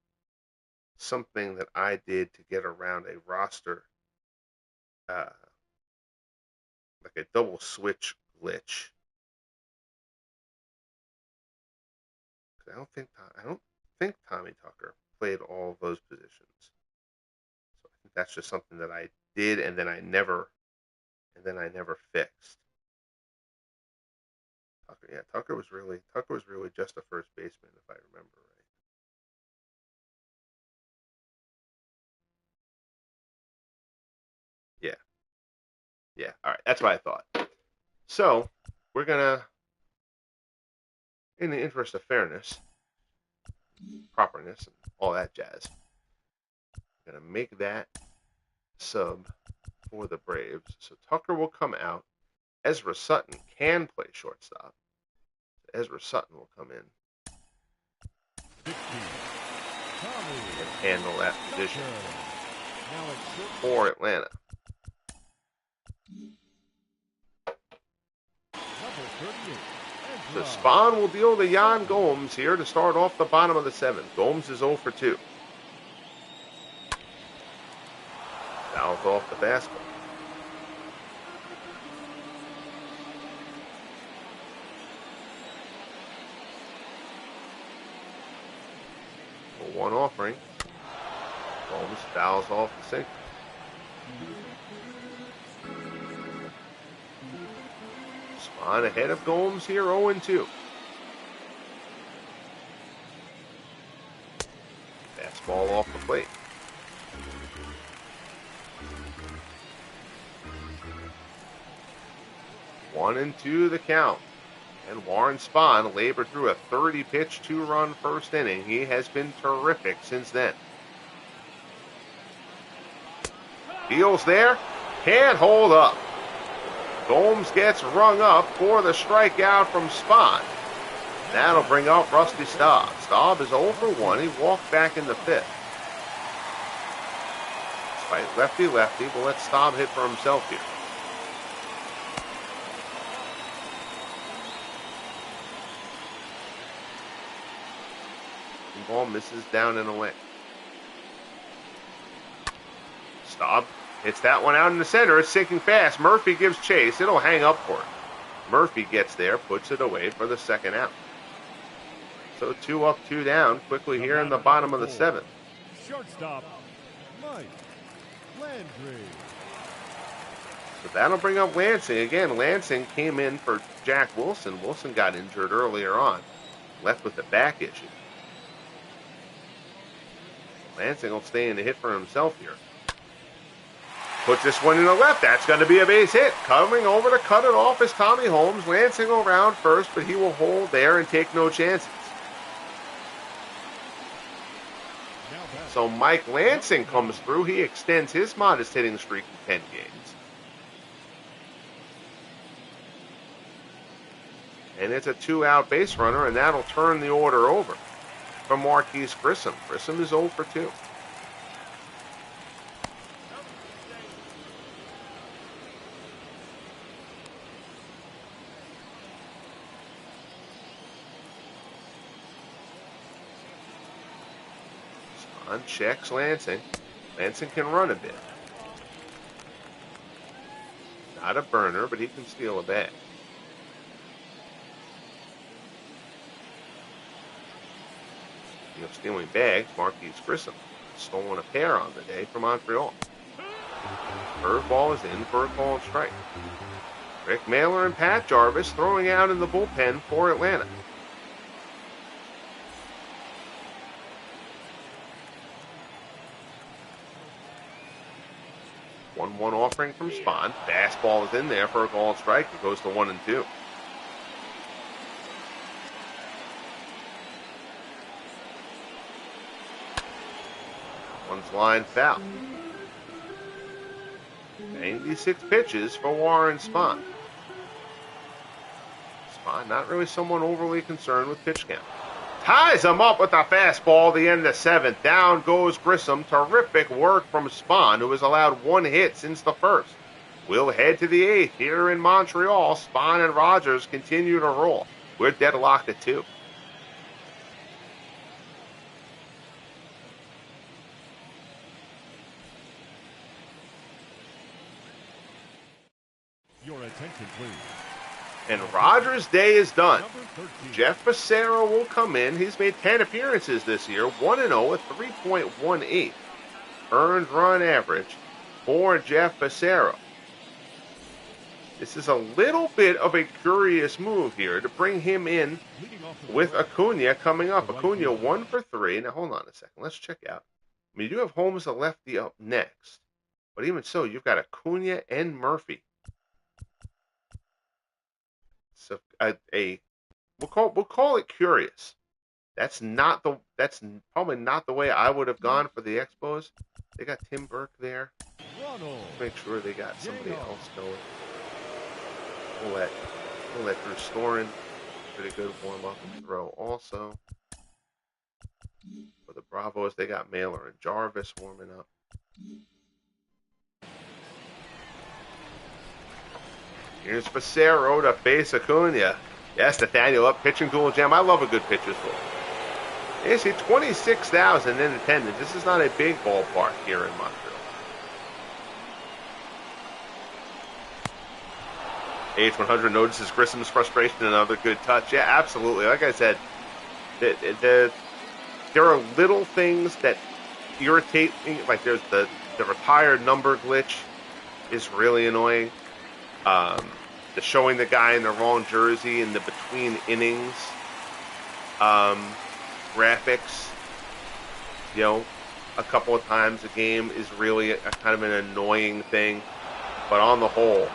something that I did to get around a roster, like a double switch glitch. I don't think Tommy Tucker played all of those positions. So I think that's just something that I did and then I never fixed. Tucker was really just a first baseman, if I remember right. Yeah. All right, that's what I thought. So we're gonna, in the interest of fairness, properness, and all that jazz, I'm gonna make that sub for the Braves. So Tucker will come out. Ezra Sutton can play shortstop. Ezra Sutton will come in and handle that position for Atlanta. So Spahn will deal to Yan Gomes here to start off the bottom of the 7th. Gomes is 0-2. Fouls off the fastball. A 1 offering. Gomes fouls off the sinker. Spahn ahead of Gomes here, 0-2. Fastball off the plate. One and 2 the count. And Warren Spahn labored through a 30-pitch, 2-run first inning. He has been terrific since then. Deals there. Can't hold up. Gomes gets rung up for the strikeout from Spahn. That'll bring up Rusty Staub. Staub is 0-1. He walked back in the 5th. Despite lefty-lefty, we'll let Staub hit for himself here. The ball misses down and away. Staub hits that one out in the center. It's sinking fast. Murphy gives chase. It'll hang up for him. Murphy gets there, puts it away for the 2nd out. So 2 up, 2 down quickly here in the bottom of the 7th. Shortstop, Mike Landry. So that'll bring up Lansing. Again, Lansing came in for Jack Wilson. Wilson got injured earlier on. Left with a back issue. Lansing will stay in the hit for himself here. Puts this one in the left. That's going to be a base hit. Coming over to cut it off is Tommy Holmes. Lansing around first, but he will hold there and take no chances. So Mike Lansing comes through. He extends his modest hitting streak to 10 games. And it's a 2-out base runner, and that'll turn the order over from Marquise Grissom. Grissom is 0-2. Spahn checks Lansing. Lansing can run a bit. Not a burner, but he can steal a bag. Stealing bags, Marquise Grissom stolen a pair on the day from Montreal. Curveball is in for a called strike. Rick Mailer and Pat Jarvis throwing out in the bullpen for Atlanta. One offering from Spahn. Fastball is in there for a called strike. It goes to 1-2. One's line foul. 96 pitches for Warren Spahn. Spahn not really someone overly concerned with pitch count. Ties him up with a fastball the end of 7th. Down goes Grissom. Terrific work from Spahn, who has allowed 1 hit since the 1st. We'll head to the 8th here in Montreal. Spahn and Rogers continue to roll. We're deadlocked at 2. Your attention, please. And Rogers' day is done. Jeff Becerra will come in. He's made 10 appearances this year, 1-0 with 3.18 earned run average for Jeff Becerra. This is a little bit of a curious move here to bring him in with Acuna coming up. Acuna 1 for 3. Now, hold on a second. Let's check out. I mean, you do have Holmes the lefty up next. But even so, you've got Acuna and Murphy. So we'll call it curious. That's probably not the way I would have gone for the Expos. They got Tim Burke there. Let's make sure they got somebody else going. We'll let Drew Storen pretty good warm up and throw also. For the Bravos, they got Mailer and Jarvis warming up. Here's Becerra to face Acuna. Yes, Nathaniel up pitching dual jam. I love a good pitcher's duel. You see 26,000 in attendance. This is not a big ballpark here in Montreal. H100 notices Grissom's frustration. Another good touch. Yeah, absolutely. Like I said, there are little things that irritate me. Like there's the retired number glitch is really annoying. The showing the guy in the wrong jersey in the between innings graphics, a couple of times a game is really a kind of an annoying thing. But on the whole,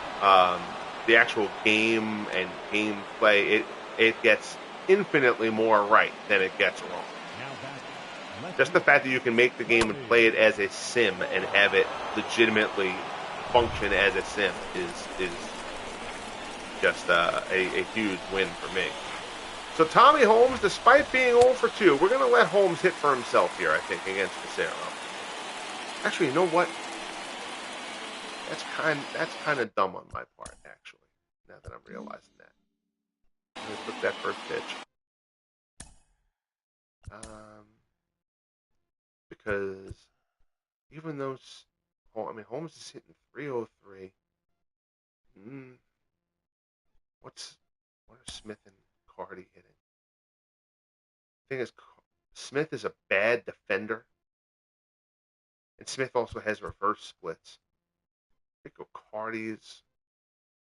the actual game and gameplay, it gets infinitely more right than it gets wrong. Just the fact that you can make the game and play it as a sim and have it legitimately function as a sim is just a huge win for me. So Tommy Holmes, despite being 0 for 2, we're going to let Holmes hit for himself here, I think, against Becerra. Actually, you know what? That's kind of dumb on my part, actually, now that I'm realizing that. I'm going to put that first pitch. Because even though, Holmes is hitting 303. What are Smith and Cardi hitting? The thing is, Smith is a bad defender. And Smith also has reverse splits. I think Cardi is,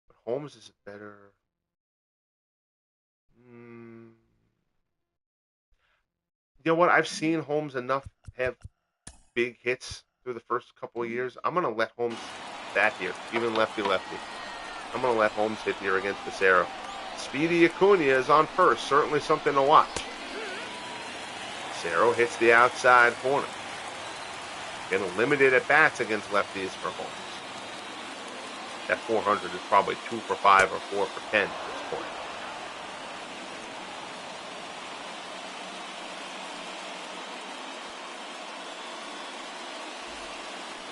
but Holmes is a better. You know what? I've seen Holmes enough have big hits through the first couple of years. I'm going to let Holmes bat here, even lefty-lefty. I'm going to let Holmes hit here against Becerra. Speedy Acuna is on first. Certainly something to watch. Becerra hits the outside corner. Getting limited at bats against lefties for Holmes. That 400 is probably 2 for 5 or 4 for 10 at this point.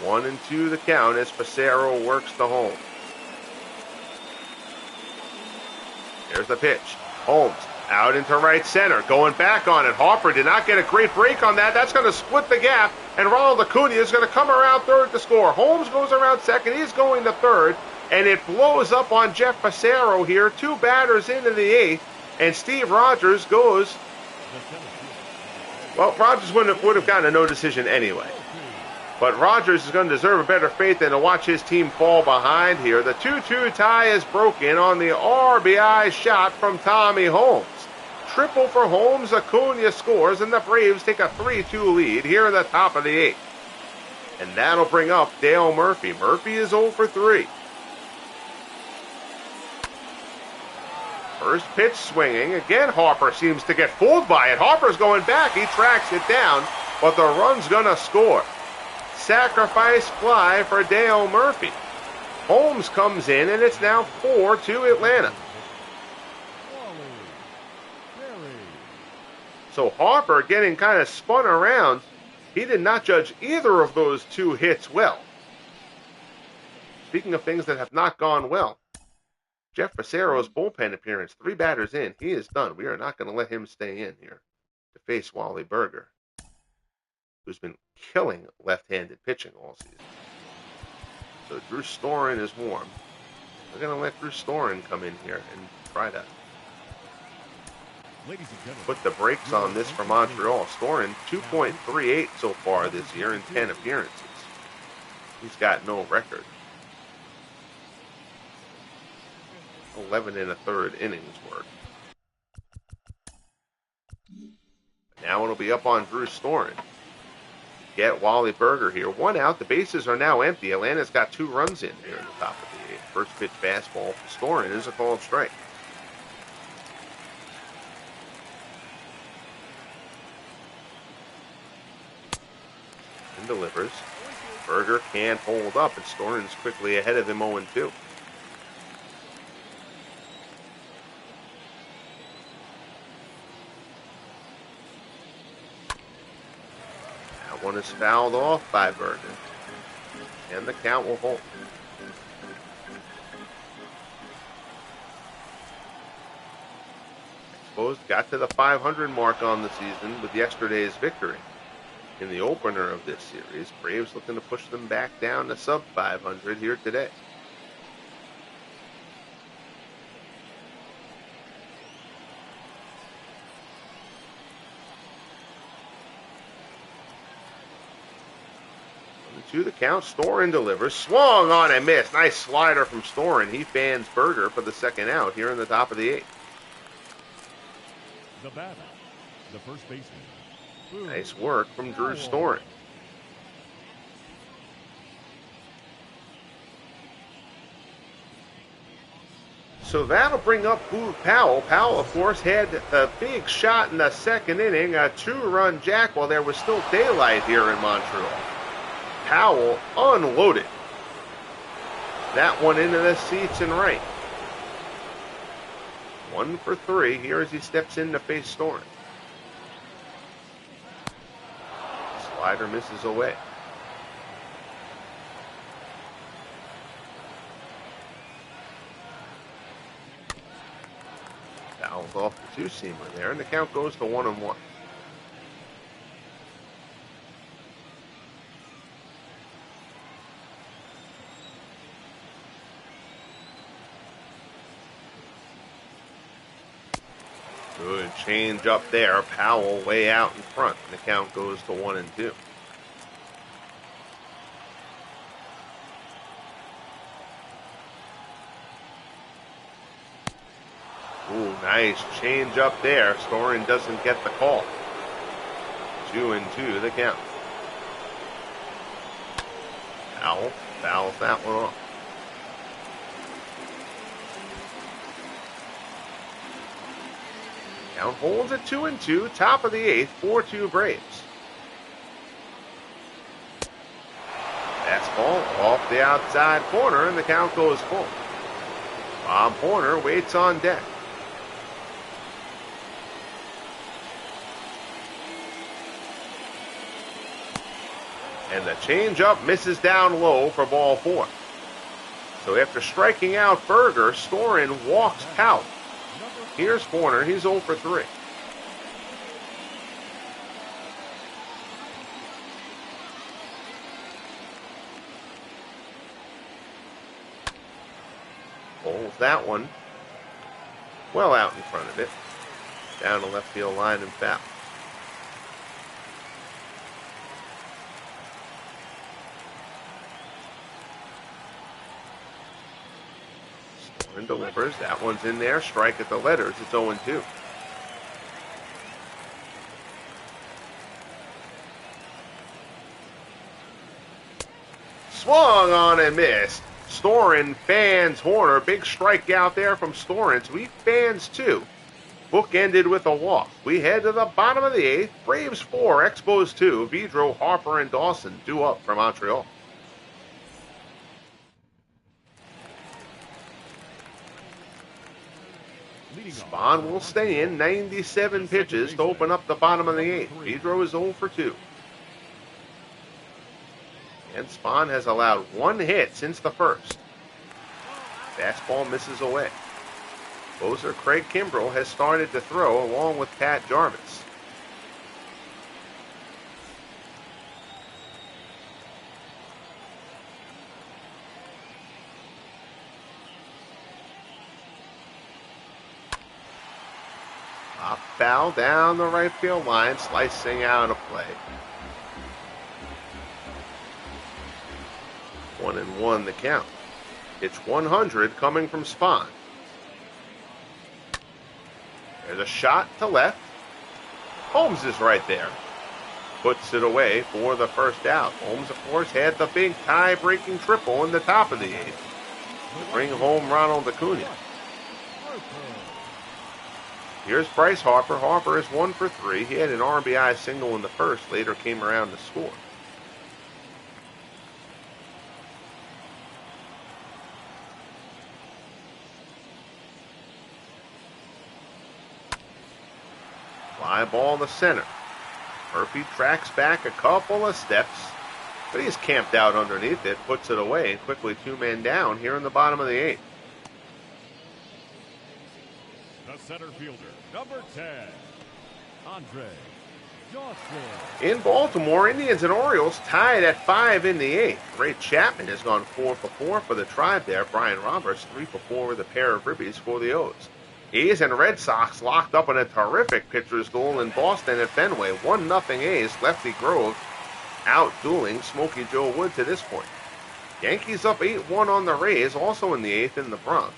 One and 2 the count as Becerra works the home. There's the pitch. Holmes Out into right center, going back on it. Harper did not get a great break on that. That's going to split the gap, and Ronald Acuna is going to come around third to score. Holmes goes around second. He's going to third, and it blows up on Jeff Passero here. 2 batters into the 8th, and Steve Rogers goes. Well, Rogers would have gotten a no decision anyway. But Rogers is going to deserve a better fate than to watch his team fall behind here. The 2-2 tie is broken on the RBI shot from Tommy Holmes. Triple for Holmes, Acuna scores, and the Braves take a 3-2 lead here in the top of the 8th. And that'll bring up Dale Murphy. Murphy is 0 for 3. First pitch swinging. Again, Harper seems to get fooled by it. Harper's going back. He tracks it down, but the run's going to score. Sacrifice fly for Dale Murphy. Holmes comes in, and it's now 4-2 Atlanta. So Harper getting kind of spun around. He did not judge either of those 2 hits well. Speaking of things that have not gone well, Jeff Passero's bullpen appearance, 3 batters in, he is done. We are not going to let him stay in here to face Wally Berger, who's been killing left-handed pitching all season. So Drew Storen is warm. We're going to let Drew Storen come in here and try to put the brakes on this for Montreal. Storen, 2.38 so far this year in 10 appearances. He's got no record. 11 1/3 innings worth. Now it'll be up on Drew Storen. Get Wally Berger here. 1 out. The bases are now empty. Atlanta's got 2 runs in here in the top of the 8th. First pitch fastball for Storen is a called strike. And delivers. Berger can't hold up, and Storen's quickly ahead of him 0-2. One is fouled off by Berger, and the count will hold. Expos got to the 500 mark on the season with yesterday's victory. In the opener of this series, Braves looking to push them back down to sub 500 here today. To the count, Storen delivers. Swung on and missed. Nice slider from Storen. He fans Berger for the 2nd out here in the top of the 8th. The batter, the first baseman. Nice work from Drew Storen. So that'll bring up Powell. Powell, of course, had a big shot in the 2nd inning, a 2-run jack while there was still daylight here in Montreal. Powell unloaded that one into the seats and right. 1 for 3 here as he steps in to face Storen. Slider misses away. Fouls off the 2-seamer there, and the count goes to 1-1. Good change up there. Powell way out in front. And the count goes to 1-2. Ooh, nice change up there. Storen doesn't get the call. 2-2 the count. Powell fouls that one off. Count holds at 2-2, top of the 8th, 4-2 Braves. Fastball off the outside corner, and the count goes full. Bob Horner waits on deck. And the changeup misses down low for ball 4. So after striking out Berger, Storen walks Powell. Here's Horner. He's 0 for 3. Bowls that one well out in front of it. Down the left field line and foul. Spahn delivers. That one's in there. Strike at the letters. It's 0-2. Swung on and missed. Storen fans Horner. Big strikeout there from Storen. So he fans two. Book ended with a walk. We head to the bottom of the 8th. Braves 4, Expos 2. Vidro, Harper, and Dawson due up for Montreal. Spahn will stay in. 97 pitches to open up the bottom of the 8th. Vidro is 0 for 2. And Spahn has allowed 1 hit since the first. Fastball misses away. Closer Craig Kimbrell has started to throw along with Pat Jarvis. Pop foul down the right field line, slicing out of play. 1-1 the count. It's 100 coming from Spahn. There's a shot to left. Holmes is right there. Puts it away for the first out. Holmes, of course, had the big tie-breaking triple in the top of the 8th to bring home Ronald Acuna. Here's Bryce Harper. Harper is 1 for 3. He had an RBI single in the first, later came around to score. Fly ball to center. Murphy tracks back a couple of steps, but he's camped out underneath it, puts it away, and quickly 2 men down here in the bottom of the 8th. The center fielder, number 10, Andre Dawson. In Baltimore, Indians and Orioles tied at 5 in the 8th. Ray Chapman has gone 4 for 4 for the Tribe there. Brian Roberts 3 for 4 with a pair of ribbies for the O's. A's and Red Sox locked up in a terrific pitcher's duel in Boston at Fenway. 1-0 A's. Lefty Grove out-dueling Smokey Joe Wood to this point. Yankees up 8-1 on the Rays, also in the 8th in the Bronx.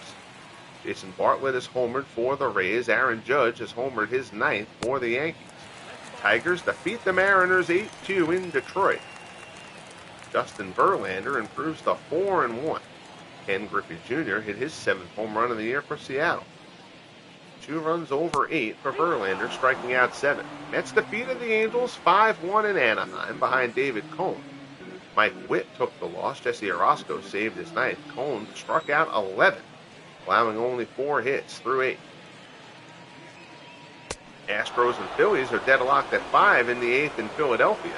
Jason Bartlett has homered for the Rays. Aaron Judge has homered his 9th for the Yankees. Tigers defeat the Mariners 8-2 in Detroit. Justin Verlander improves to 4-1. Ken Griffey Jr. hit his 7th home run of the year for Seattle. 2 runs over 8 for Verlander, striking out 7. Mets defeated the Angels 5-1 in Anaheim behind David Cone. Mike Witt took the loss. Jesse Orosco saved his 9th. Cone struck out 11, allowing only 4 hits through 8. Astros and Phillies are deadlocked at 5 in the 8th in Philadelphia.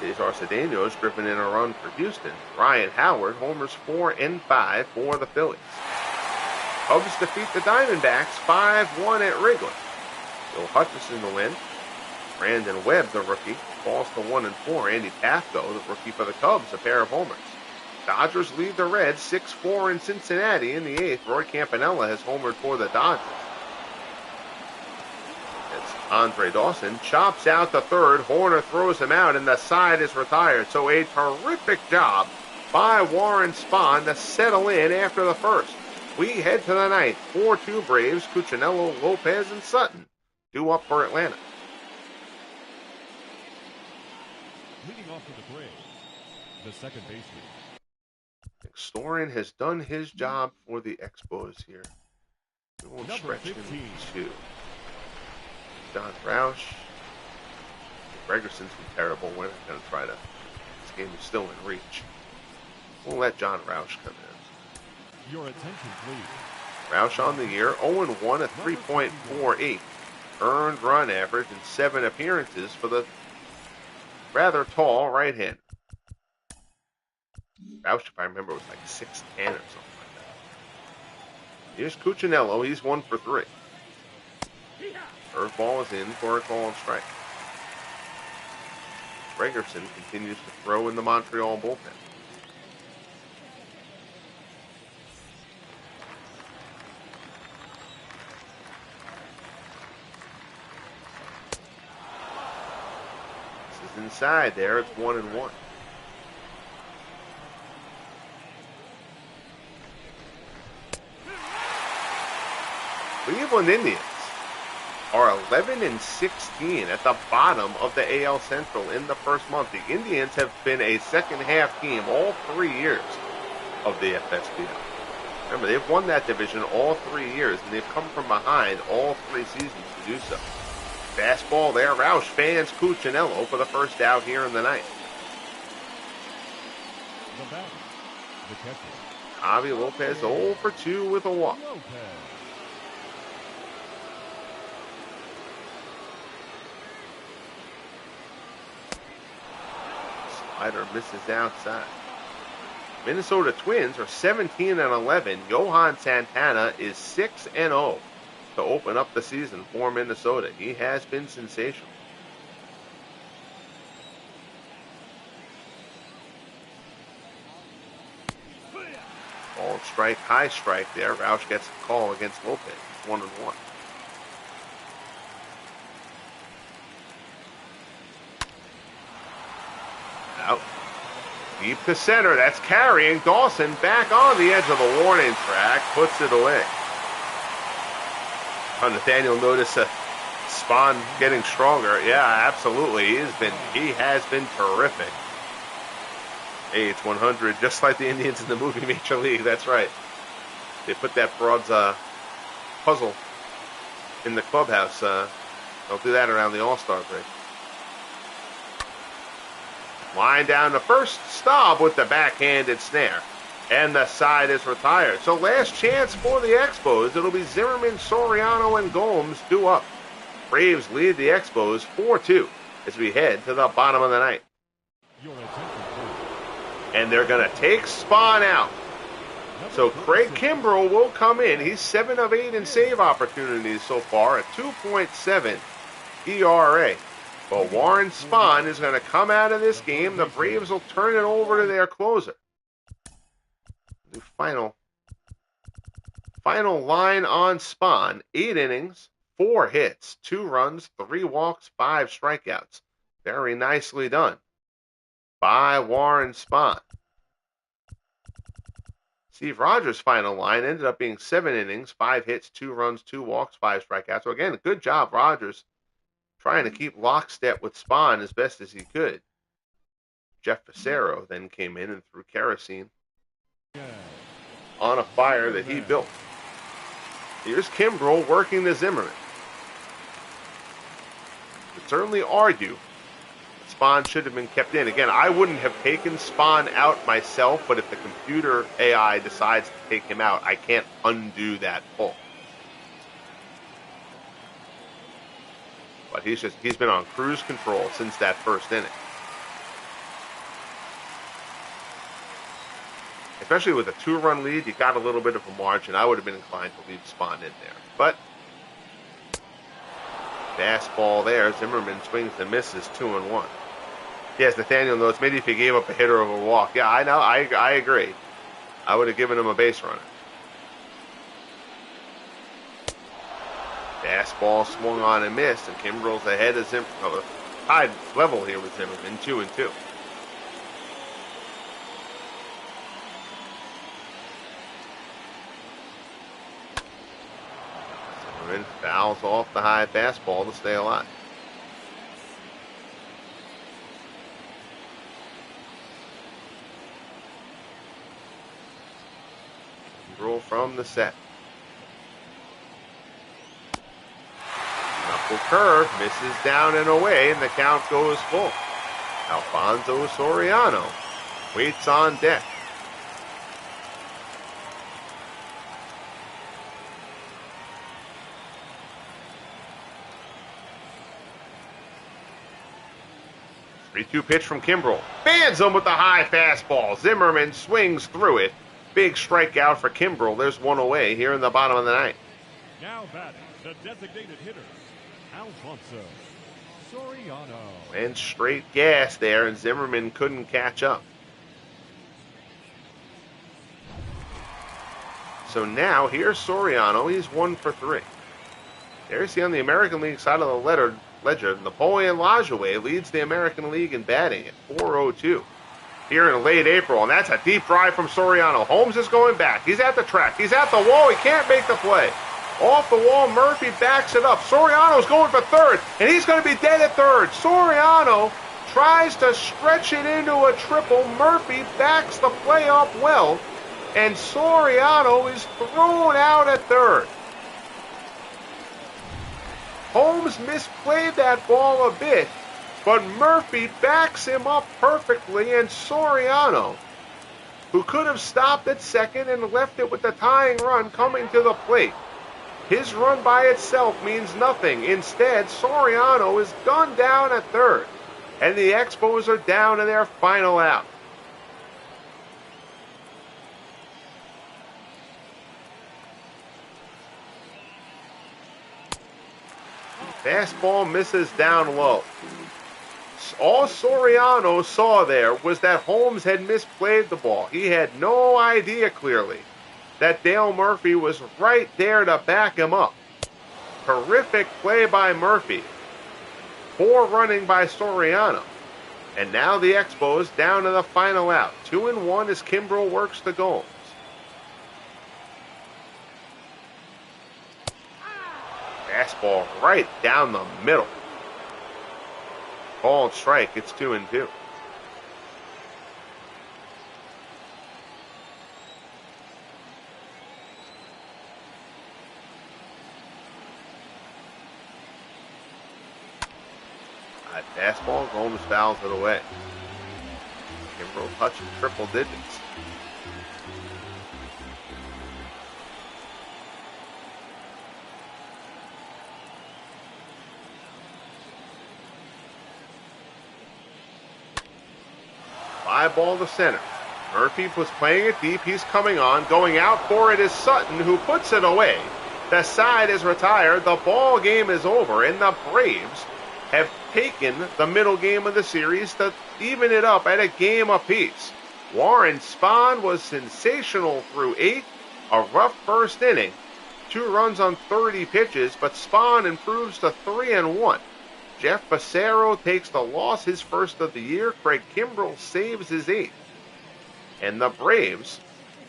Cesar Cedeno's driven in a run for Houston. Ryan Howard homers 4 and 5 for the Phillies. Cubs defeat the Diamondbacks 5-1 at Wrigley. Bill Hutchison to win. Brandon Webb, the rookie, falls to 1-4. Andy Pafko, the rookie for the Cubs, a pair of homers. Dodgers lead the Reds 6-4 in Cincinnati in the 8th. Roy Campanella has homered for the Dodgers. It's Andre Dawson chops out the 3rd. Horner throws him out, and the side is retired. So a terrific job by Warren Spahn to settle in after the 1st. We head to the 9th. 4-2 Braves. Cuccinello, Lopez, and Sutton due up for Atlanta. Leading off for the Braves, the second baseman. Storen has done his job for the Expos here. We won't Number stretch 15. him too. John Roush. Gregerson's been terrible. We're not going to try to. This game is still in reach. We'll let John Roush come in. Your attention, please. Roush on the year, 0-1 at 3.48. Earned run average in 7 appearances for the rather tall right-hander. Roush, if I remember, was like 6'10" or something like Here's Cuccinello. He's 1 for 3. Curveball is in for a call and strike. Gregerson continues to throw in the Montreal bullpen. This is inside there. It's 1-1. Cleveland Indians are 11-16 at the bottom of the AL Central in the first month. The Indians have been a second-half team all 3 years of the FSBL. Remember, they've won that division all 3 years, and they've come from behind all 3 seasons to do so. Fastball there. Roush fans Cuccinello for the first out here in the ninth. The batter, the catcher, Javi Lopez 0 for 2 with a walk. Lopez. Slider misses outside. Minnesota Twins are 17-11. Johan Santana is 6-0 to open up the season for Minnesota. He has been sensational. Ball strike, high strike there. Roush gets a call against Lopez. It's 1-1. Out. Deep to center. That's carrying. Dawson back on the edge of the warning track. Puts it away. Nathaniel noticed Spahn getting stronger. Yeah, absolutely. He has been terrific. Hey, it's 100, just like the Indians in the movie Major League. That's right. They put that broad's puzzle in the clubhouse. They'll do that around the All-Star break. Line down to first. Staub with the backhanded snare. And the side is retired. So last chance for the Expos. It'll be Zimmerman, Soriano, and Gomes due up. Braves lead the Expos 4-2 as we head to the bottom of the ninth. And they're going to take Spahn out. So Craig Kimbrell will come in. He's 7 of 8 in save opportunities so far, a 2.7 ERA. But Warren Spahn is going to come out of this game. The Braves will turn it over to their closer. The final line on Spahn: 8 innings, 4 hits, 2 runs, 3 walks, 5 strikeouts. Very nicely done by Warren Spahn. Steve Rogers' final line ended up being 7 innings, 5 hits, 2 runs, 2 walks, 5 strikeouts. So again, good job, Rogers, trying to keep lockstep with Spahn as best as he could. Jeff Passero then came in and threw kerosene on a fire that he built. Here's Kimbrell working the Zimmerman. You could certainly argue that Spahn should have been kept in. Again, I wouldn't have taken Spahn out myself, but if the computer AI decides to take him out, I can't undo that pull. But he's been on cruise control since that first inning. Especially with a 2-run lead, you got a little bit of a margin. I would have been inclined to leave Spahn in there. But fastball there. Zimmerman swings and misses, 2-1. Yes, Nathaniel knows maybe if he gave up a hitter of a walk. Yeah, I know. I agree. I would have given him a base runner. Fastball swung on and missed, and Kimbrell's ahead of Zimmerman. Tied level here with Zimmerman, 2-2. Zimmerman fouls off the high fastball to stay alive. Kimbrell from the set. Knuckle curve, misses down and away, and the count goes full. Alfonso Soriano waits on deck. Three-two pitch from Kimbrell. Bands him with the high fastball. Zimmerman swings through it Big strikeout for Kimbrel. There's one away here in the bottom of the ninth. Now batting, the designated hitter, Alfonso Soriano. And straight gas there, and Zimmerman couldn't catch up. So now here's Soriano. He's 1 for 3. There's on the American League side of the ledger. Napoleon Lajoie leads the American League in batting at 402 here in late April. And that's a deep drive from Soriano. Holmes is going back. He's at the track. He's at the wall. He can't make the play. Off the wall, Murphy backs it up. Soriano's going for third, and he's going to be dead at third. Soriano tries to stretch it into a triple. Murphy backs the play up well, and Soriano is thrown out at third. Holmes misplayed that ball a bit, but Murphy backs him up perfectly, and Soriano, who could have stopped at second and left it with the tying run coming to the plate, his run by itself means nothing. Instead, Soriano is gunned down at third, and the Expos are down to their final out. Fastball misses down low. All Soriano saw there was that Holmes had misplayed the ball. He had no idea clearly that Dale Murphy was right there to back him up. Terrific play by Murphy. Poor running by Soriano. And now the Expos down to the final out. 2-1 as Kimbrel works the goals. Fastball right down the middle. Called strike. It's 2-2. Fastball, Holmes fouls it away. Kimbrel touching triple digits. Fly ball to center. Murphy was playing it deep. He's coming on. Going out for it is Sutton, who puts it away. The side is retired. The ball game is over, and the Braves have taken the middle game of the series to even it up at a game apiece. Warren Spahn was sensational through 8, a rough first inning, 2 runs on 30 pitches, but Spahn improves to 3-1. Jeff Fassero takes the loss, his first of the year. Craig Kimbrel saves his 8th. And the Braves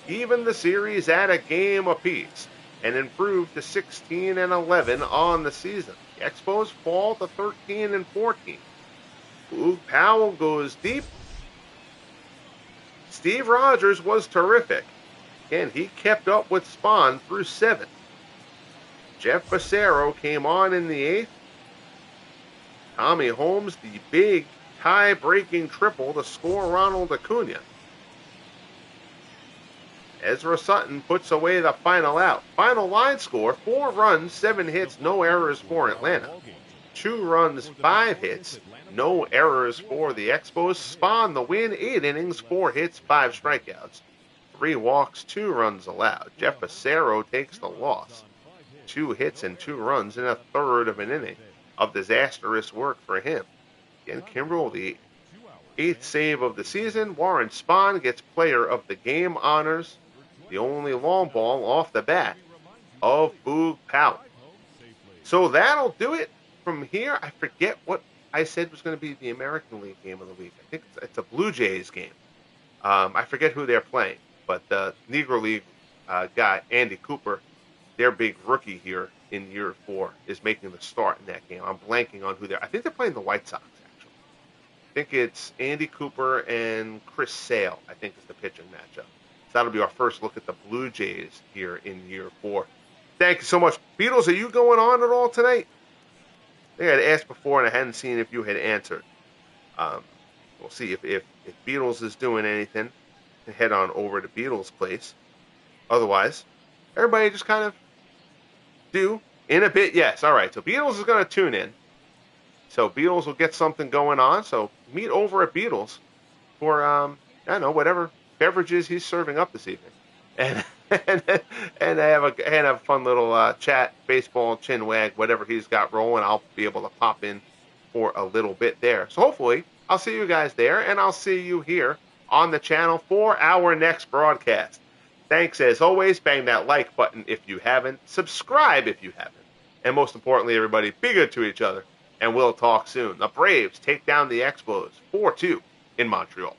even the series at a game apiece and improve to 16-11 on the season. The Expos fall to 13-14. Boog Powell goes deep. Steve Rogers was terrific. Again, he kept up with Spahn through 7. Jeff Fassero came on in the 8th. Tommy Holmes, the big tie-breaking triple to score Ronald Acuna. Ezra Sutton puts away the final out. Final line score, 4 runs, 7 hits, no errors for Atlanta. 2 runs, 5 hits, no errors for the Expos. Spahn the win, 8 innings, 4 hits, 5 strikeouts. 3 walks, 2 runs allowed. Jeff Fassero takes the loss. 2 hits and 2 runs in a third of an inning of disastrous work for him. Again, Kimbrel, the 8th save of the season. Warren Spahn gets player of the game honors. The only long ball off the bat of Boog Powell. So that'll do it from here. I forget what I said was going to be the American League game of the week. I think it's a Blue Jays game. I forget who they're playing, but the Negro League guy, Andy Cooper, their big rookie here in year 4, is making the start in that game. I'm blanking on who they're. I think they're playing the White Sox, actually. I think it's Andy Cooper and Chris Sale, I think, is the pitching matchup. That'll be our first look at the Blue Jays here in year 4. Thank you so much. Beatles, are you going on at all tonight? I think I'd asked before and I hadn't seen if you had answered. We'll see if Beatles is doing anything. Head on over to Beatles' place. Otherwise, everybody just kind of do in a bit. Yes, all right. So Beatles is going to tune in. So Beatles will get something going on. So meet over at Beatles for, I don't know, whatever beverages he's serving up this evening. and and have a fun little chat, baseball, chin wag, whatever he's got rolling. I'll be able to pop in for a little bit there. So hopefully I'll see you guys there, and I'll see you here on the channel for our next broadcast. Thanks as always. Bang that like button if you haven't. Subscribe if you haven't. And most importantly, everybody, be good to each other. And we'll talk soon. The Braves take down the Expos 4-2 in Montreal.